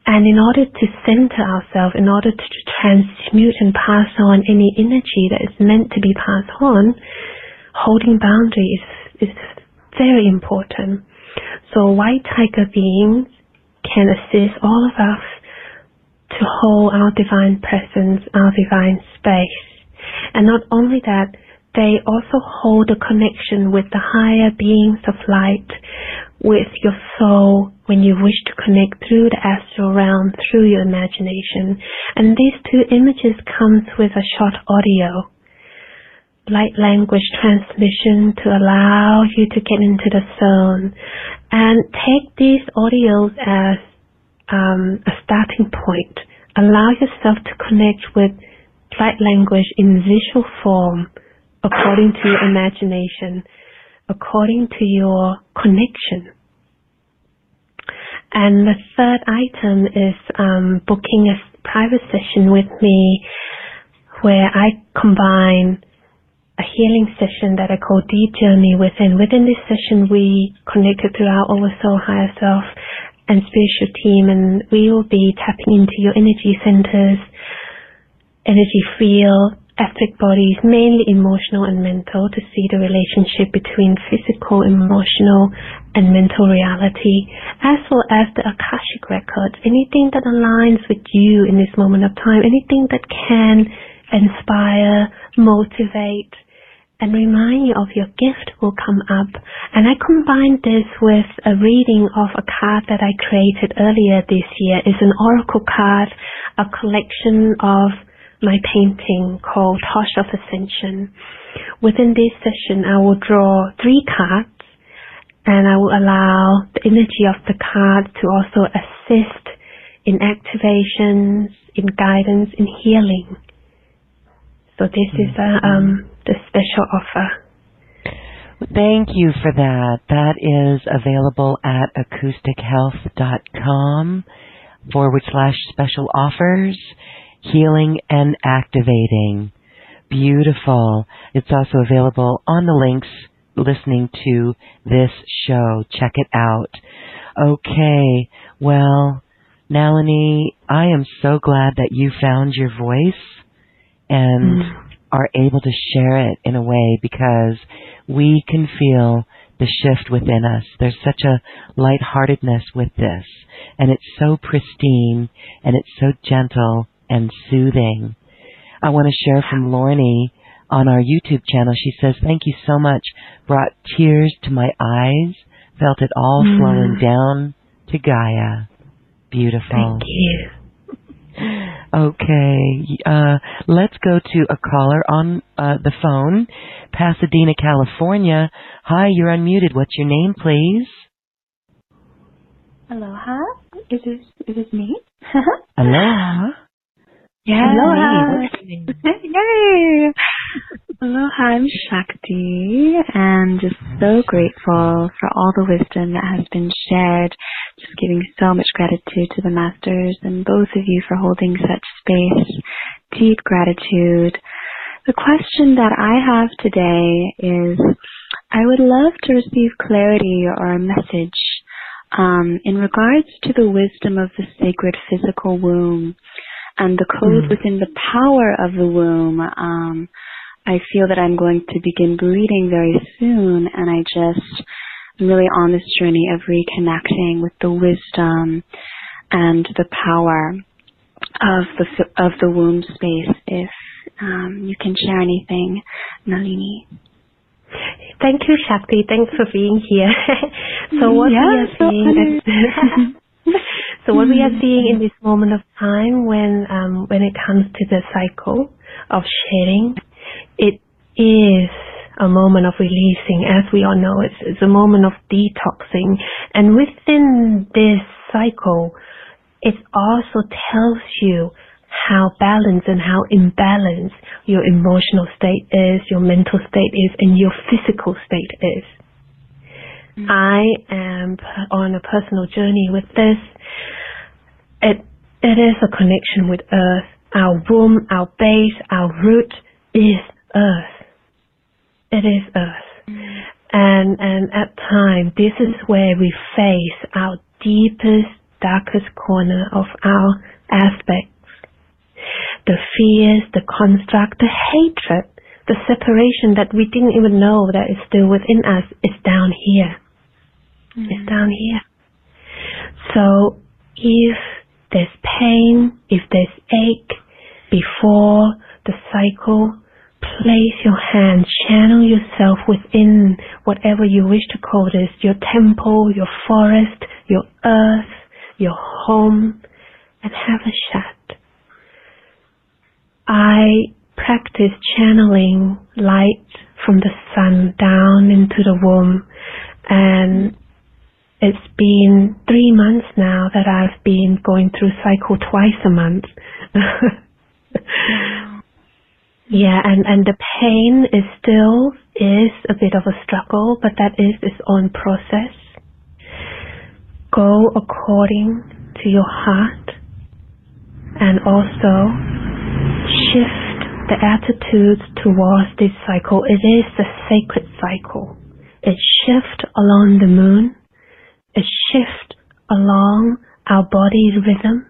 And in order to center ourselves, in order to transmute and pass on any energy that is meant to be passed on, holding boundaries is very important. So white tiger beings can assist all of us to hold our divine presence, our divine space. And not only that, they also hold a connection with the higher beings of light, with your soul, when you wish to connect through the astral realm, through your imagination. And these two images comes with a short audio, light language transmission to allow you to get into the zone. And take these audios as a starting point. Allow yourself to connect with light language in visual form, according to your imagination, according to your connection. And the third item is booking a private session with me, where I combine a healing session that I call Deep Journey Within. Within this session, we connected to our Oversoul, Higher Self, and spiritual team, and we will be tapping into your energy centers, energy field, etheric bodies, mainly emotional and mental, to see the relationship between physical, emotional, and mental reality, as well as the Akashic records, anything that aligns with you in this moment of time, anything that can inspire, motivate, and remind you of your gift will come up. And I combined this with a reading of a card that I created earlier this year. It's an oracle card, a collection of my painting called Torch of Ascension. Within this session, I will draw 3 cards, and I will allow the energy of the card to also assist in activations, in guidance, in healing. So this is the special offer. Thank you for that. That is available at acoustichealth.com/special offers, healing and activating. Beautiful. It's also available on the links listening to this show. Check it out. Okay. Well, Nalinee, I am so glad that you found your voice and are able to share it in a way, because we can feel the shift within us. There's such a lightheartedness with this, and it's so pristine, and it's so gentle and soothing. I want to share from Lyran on our YouTube channel. She says, "Thank you so much. Brought tears to my eyes. Felt it all flowing down to Gaia." Beautiful. Thank you. Okay, let's go to a caller on the phone. Pasadena, California. Hi, you're unmuted. What's your name, please? Aloha. Is this me? Aloha. Yeah. Aloha. What's your name? Yay! Aloha, I'm Shakti, and just so grateful for all the wisdom that has been shared. Just giving so much gratitude to the masters and both of you for holding such space. Deep gratitude. The question that I have today is, I would love to receive clarity or a message in regards to the wisdom of the sacred physical womb and the code within the power of the womb. I feel that I'm going to begin bleeding very soon, and I'm really on this journey of reconnecting with the wisdom and the power of the womb space. If you can share anything, Nalinee. Thank you, Shakti. Thanks for being here. So what we are seeing what we are seeing in this moment of time, when it comes to the cycle of shedding, it is a moment of releasing. As we all know, it's a moment of detoxing. And within this cycle, it also tells you how balanced and how imbalanced your emotional state is, your mental state is, and your physical state is. I am on a personal journey with this. It is a connection with Earth. Our womb, our base, our root is Earth. It is Earth. And at times, this is where we face our deepest, darkest corner of our aspects. The fears, the construct, the hatred, the separation that we didn't even know that is still within us is down here. It's down here. So if there's pain, if there's ache before the cycle, place your hand, channel yourself within whatever you wish to call this, your temple, your forest, your earth, your home, and have a chat. I practice channeling light from the sun down into the womb, and it's been 3 months now that I've been going through cycle twice a month. Yeah, and the pain is a bit of a struggle, but that is its own process. Go according to your heart, and also shift the attitudes towards this cycle. It is a sacred cycle. It shifts along the moon. It shifts along our body's rhythm.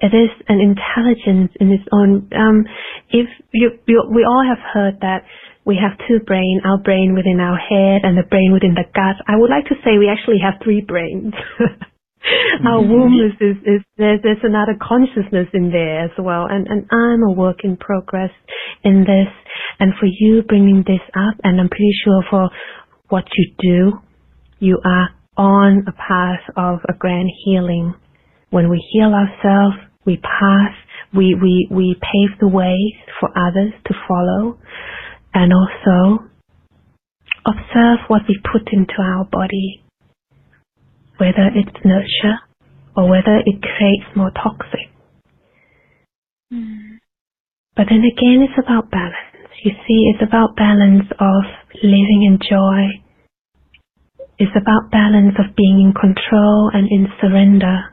It is an intelligence in its own. We all have heard that we have two brains, our brain within our head and the brain within the gut. I would like to say we actually have three brains. Our womb is there's another consciousness in there as well. And I'm a work in progress in this. And for you bringing this up, and I'm pretty sure for what you do, you are on a path of a grand healing. When we heal ourselves, we pass, we pave the way for others to follow, and also observe what we put into our body, whether it's nurture or whether it creates more toxic. But then again, it's about balance. You see, it's about balance of living in joy. It's about balance of being in control and in surrender.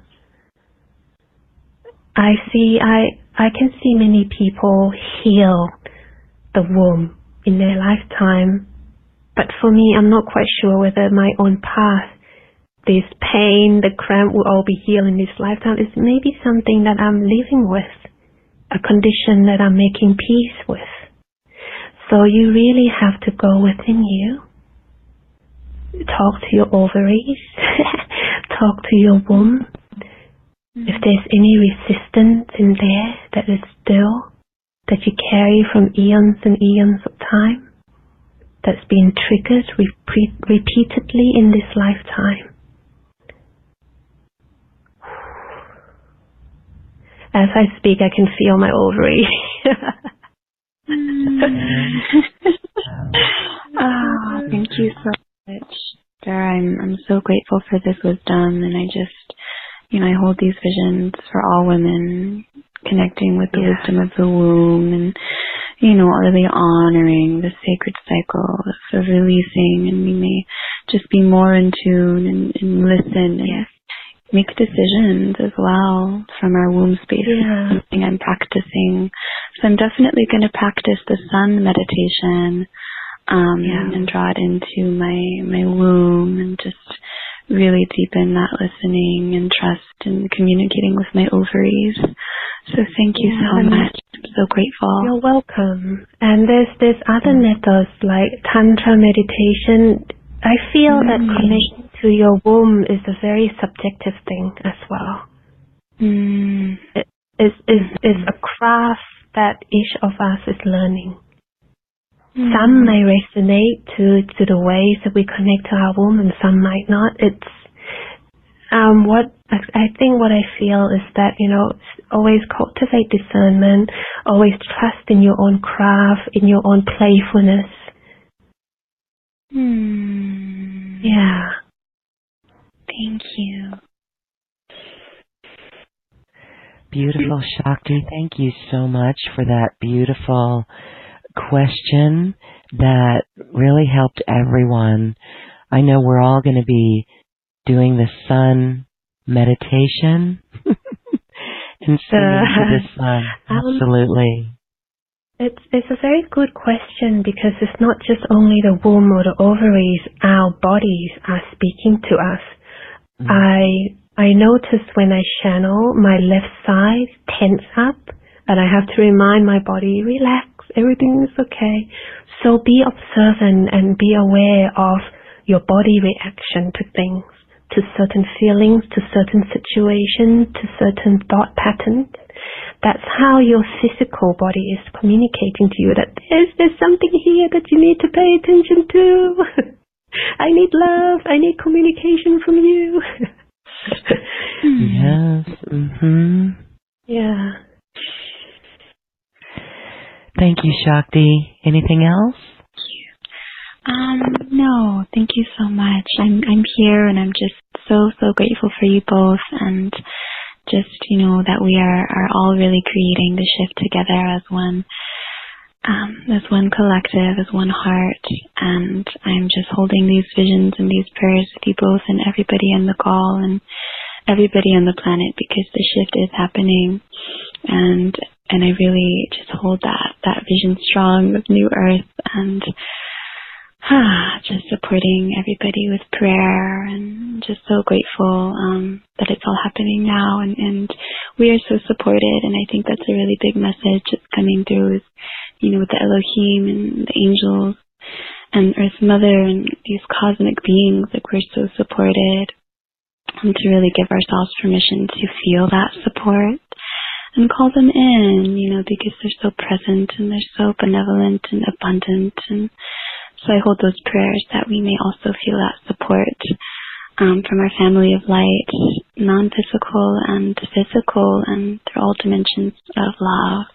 I can see many people heal the womb in their lifetime, but for me, I'm not quite sure whether my own path, this pain, the cramp will all be healed in this lifetime. It's maybe something that I'm living with, a condition that I'm making peace with. So you really have to go within you. Talk to your ovaries, talk to your womb. If there's any resistance in there that is still, that you carry from eons and eons of time, that's been triggered repeatedly in this lifetime. As I speak, I can feel my ovary. Thank you so much, Sarah. I'm so grateful for this wisdom, and I just, I hold these visions for all women, connecting with the wisdom of the womb, and really honoring the sacred cycle of releasing, and we may just be more in tune and listen and make decisions as well from our womb space. It's something I'm practicing. So I'm definitely going to practice the sun meditation and draw it into my womb and just really deepen that listening and trust and communicating with my ovaries. So thank you so much. I'm so grateful. You're welcome. And there's other methods like Tantra meditation. I feel that connection to your womb is a very subjective thing as well. It's a craft that each of us is learning. Some may resonate to the ways that we connect to our womb, and some might not. It's what I feel is that always cultivate discernment, always trust in your own craft, in your own playfulness, Yeah. Thank you. Beautiful, Shakti. Thank you so much for that beautiful question that really helped everyone. I know we're all going to be doing the sun meditation and singing to the sun. Absolutely. It's a very good question because it's not just only the womb or the ovaries. Our bodies are speaking to us. I notice when I channel, my left side tense up, and I have to remind my body, relax, everything is okay. So be observant and be aware of your body reaction to things, to certain feelings, to certain situations, to certain thought patterns. That's how your physical body is communicating to you that there's something here that you need to pay attention to. I need love. I need communication from you. Yes. Yeah. Thank you, Shakti. Anything else? No, thank you so much. I'm here and I'm just so grateful for you both, and just, that we are all really creating the shift together as one collective, as one heart. And I'm just holding these visions and these prayers with you both and everybody on the call and everybody on the planet, because the shift is happening. And I really just hold that vision strong of New Earth, and just supporting everybody with prayer, and just so grateful that it's all happening now, and we are so supported. And I think that's a really big message that's coming through, is, with the Elohim and the angels and Earth Mother and these cosmic beings, like, we're so supported, and to really give ourselves permission to feel that support and call them in, because they're so present and they're so benevolent and abundant. And so I hold those prayers that we may also feel that support from our family of light, non-physical and physical, and they're all dimensions of love.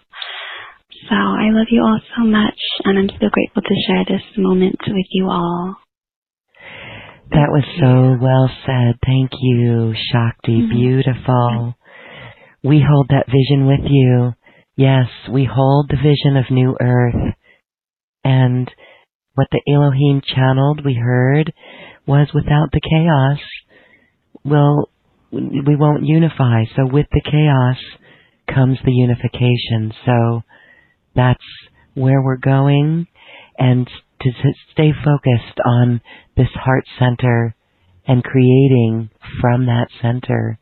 So I love you all so much, and I'm so grateful to share this moment with you all. That was so well said. Thank you, Shakti. Beautiful. We hold that vision with you. Yes, we hold the vision of New Earth. And what the Elohim channeled, we heard, was without the chaos, we won't unify. So with the chaos comes the unification. So that's where we're going, and to stay focused on this heart center and creating from that center.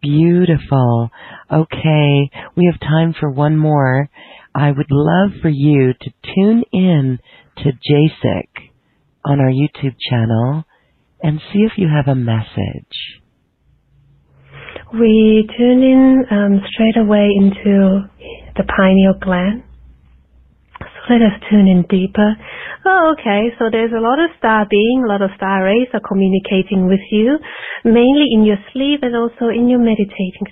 Beautiful. Okay, we have time for one more. I would love for you to tune in to Jasik on our YouTube channel and see if you have a message. We tune in straight away into the pineal gland. So let us tune in deeper. Oh, okay, so there's a lot of star being, a lot of star rays are communicating with you, mainly in your sleep and also in your meditating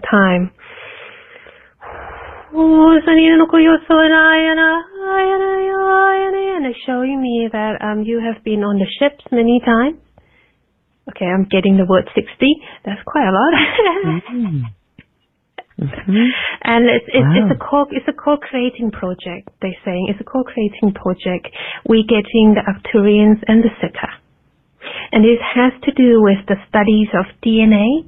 time. And they're showing me that you have been on the ships many times. Okay, I'm getting the word 60. That's quite a lot. And it's a co-creating project. They're saying it's a co-creating project. We're getting the Arcturians and the Sika, and it has to do with the studies of DNA.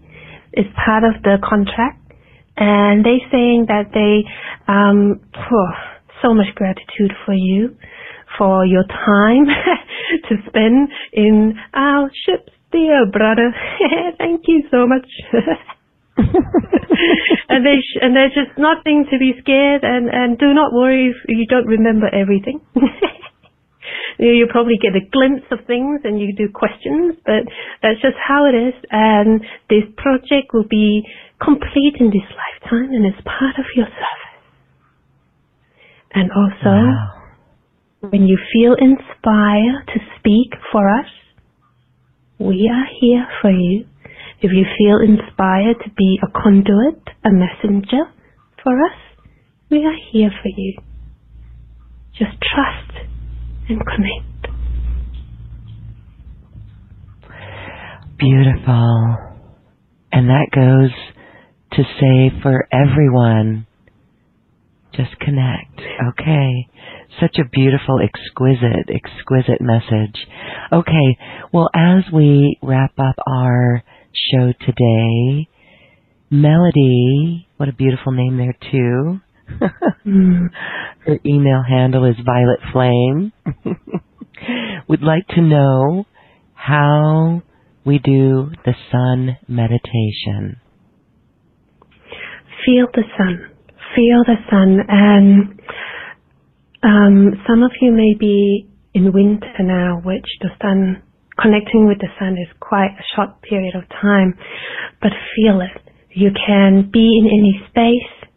It's part of the contract, and they're saying that they so much gratitude for you, for your time to spend in our ships, dear brother. Thank you so much. And there's just nothing to be scared, and do not worry if you don't remember everything. You probably get a glimpse of things and you do questions, but that's just how it is. And this project will be complete in this lifetime, and it's part of your service. And also, when you feel inspired to speak for us, we are here for you. If you feel inspired to be a conduit, a messenger for us, we are here for you. Just trust and connect. Beautiful. And that goes to say for everyone, just connect. Okay. Such a beautiful, exquisite message. Okay. Well, as we wrap up our show today, Melody, what a beautiful name there too. Her email handle is Violet Flame. Would like to know how we do the sun meditation. Feel the sun. Feel the sun. And some of you may be in winter now, which the sun, connecting with the sun is quite a short period of time, but feel it. You can be in any space.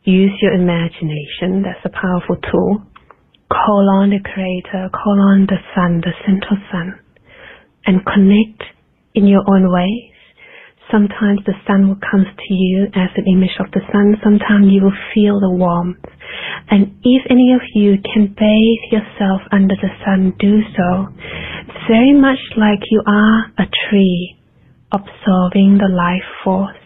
Use your imagination. That's a powerful tool. Call on the Creator. Call on the sun, the central sun, and connect in your own ways. Sometimes the sun will come to you as an image of the sun. Sometimes you will feel the warmth. And if any of you can bathe yourself under the sun, do so. It's very much like you are a tree, absorbing the life force,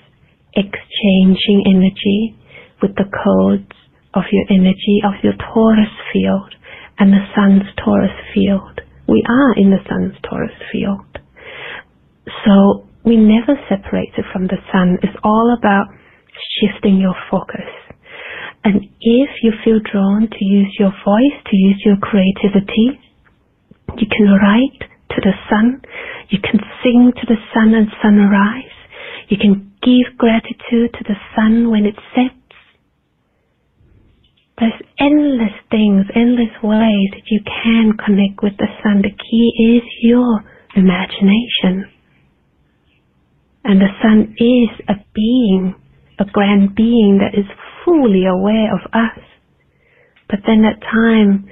exchanging energy with the codes of your energy, of your Taurus field and the sun's Taurus field. We are in the sun's Taurus field. So we never separated from the sun. It's all about shifting your focus. And if you feel drawn to use your voice, to use your creativity, you can write to the sun. You can sing to the sun and sunrise. You can give gratitude to the sun when it sets. There's endless things, endless ways that you can connect with the sun. The key is your imagination. And the sun is a being, a grand being that is fully aware of us. But then at time,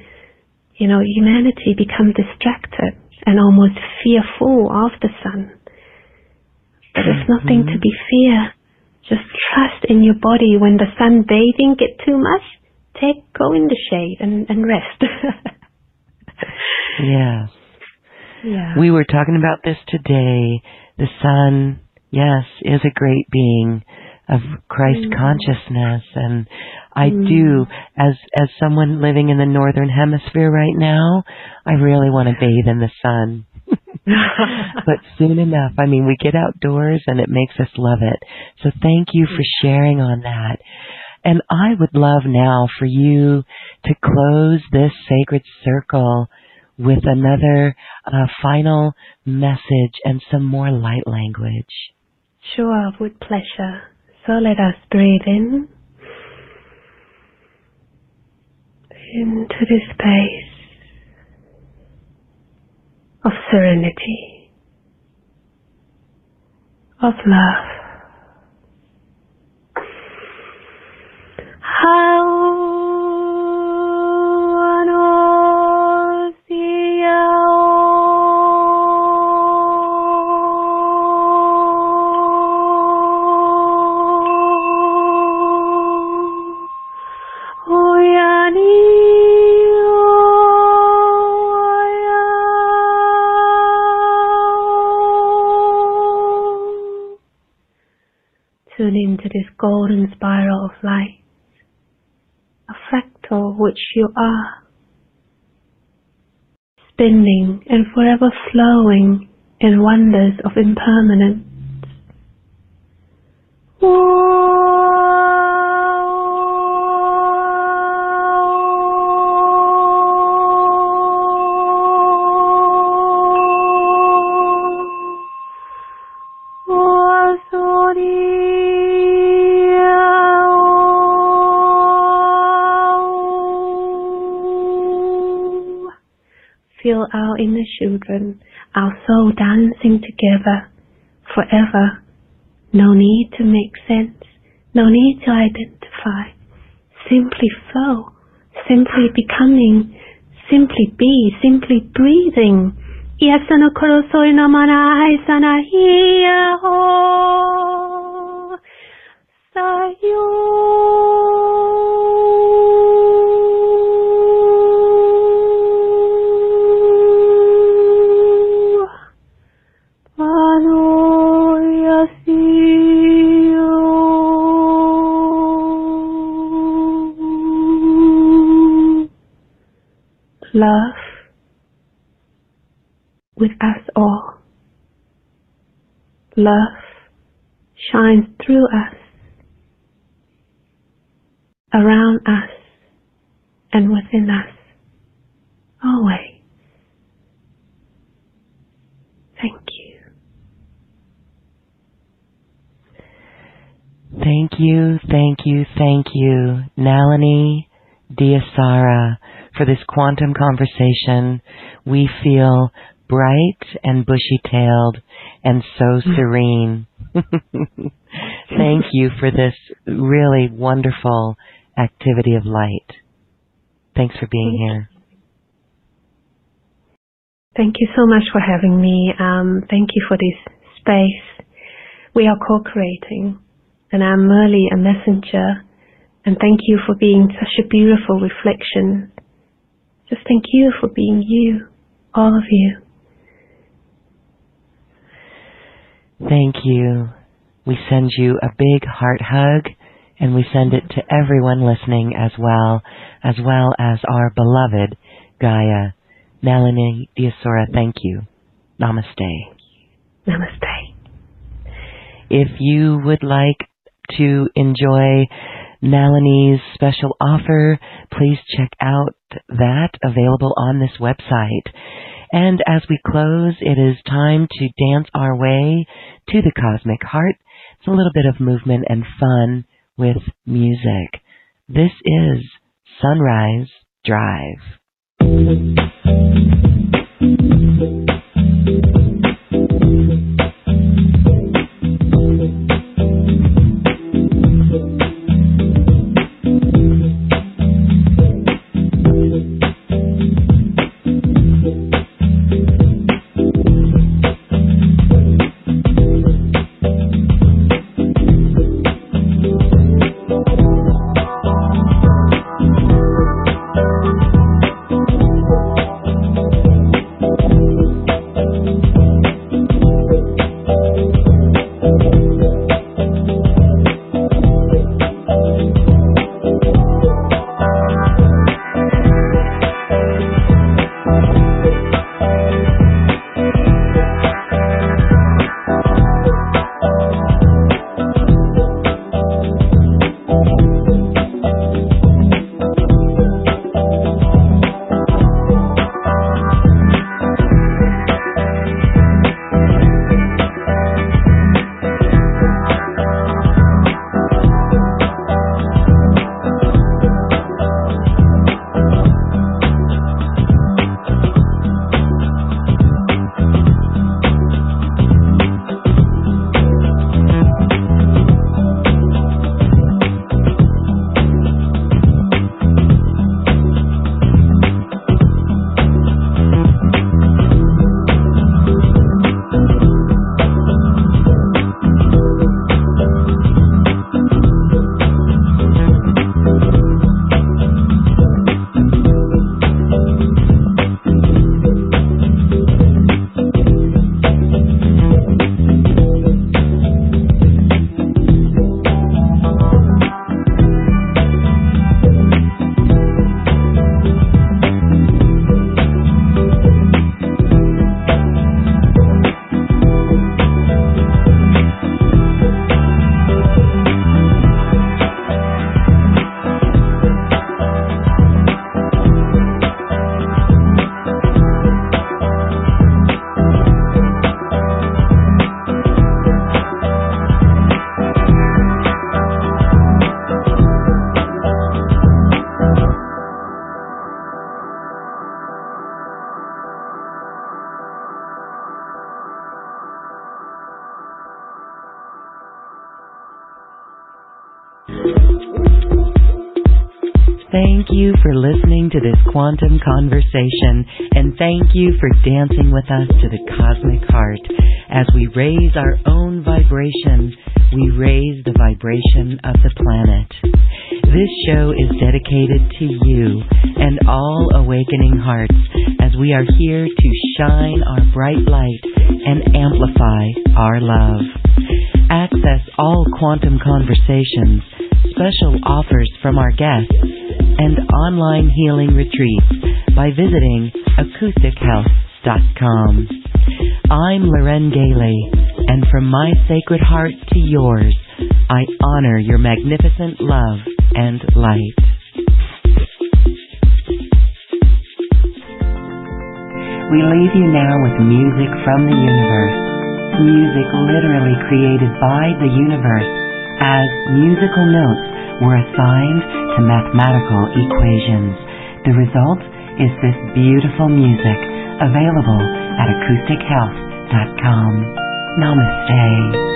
humanity becomes distracted and almost fearful of the sun. But there's nothing to be fear. Just trust in your body. When the sun bathing get too much, go in the shade and rest. Yes. Yeah. We were talking about this today. The sun, yes, is a great being of Christ consciousness, and I do, as someone living in the northern hemisphere right now, I really want to bathe in the sun. But soon enough, we get outdoors and it makes us love it. So thank you for sharing on that. And I would love now for you to close this sacred circle with another final message and some more light language. Sure, with pleasure. So let us breathe in into this space of serenity, of love. Tune into this golden spiral of light, a fractal which you are, spinning and forever flowing in wonders of impermanence. Feel our inner children, our soul dancing together forever. No need to make sense, no need to identify. Simply flow, simply becoming, simply be, simply breathing. Yasana korosoi namana haisana hiya ho sayo. Mano love with us all. Love shines through us, around us, and within us, always. Thank you. Thank you, thank you, thank you, Nalinee, Diasara, for this quantum conversation. We feel bright and bushy-tailed and so serene. Thank you for this really wonderful activity of light. Thanks for being here. Thank you so much for having me. Thank you for this space. We are co-creating, and I'm merely a messenger. And thank you for being such a beautiful reflection. Just thank you for being you, all of you. Thank you. We send you a big heart hug, and we send it to everyone listening as well as our beloved Gaia. Nalinee, Diasara, thank you. Namaste. Namaste. If you would like to enjoy Nalinee's special offer, please check out that, available on this website. And as we close, it is time to dance our way to the cosmic heart. It's a little bit of movement and fun with music. This is Sunrise Drive. Thank you for listening to this quantum conversation, and thank you for dancing with us to the cosmic heart. As we raise our own vibration, we raise the vibration of the planet. This show is dedicated to you and all awakening hearts, as we are here to shine our bright light and amplify our love. Access all quantum conversations, special offers from our guests, and online healing retreats by visiting acoustichealth.com. I'm Lyran Gailey, and from my sacred heart to yours, I honor your magnificent love and light. We leave you now with music from the universe. Music literally created by the universe, as musical notes were assigned to mathematical equations. The result is this beautiful music, available at acoustichealth.com. Namaste.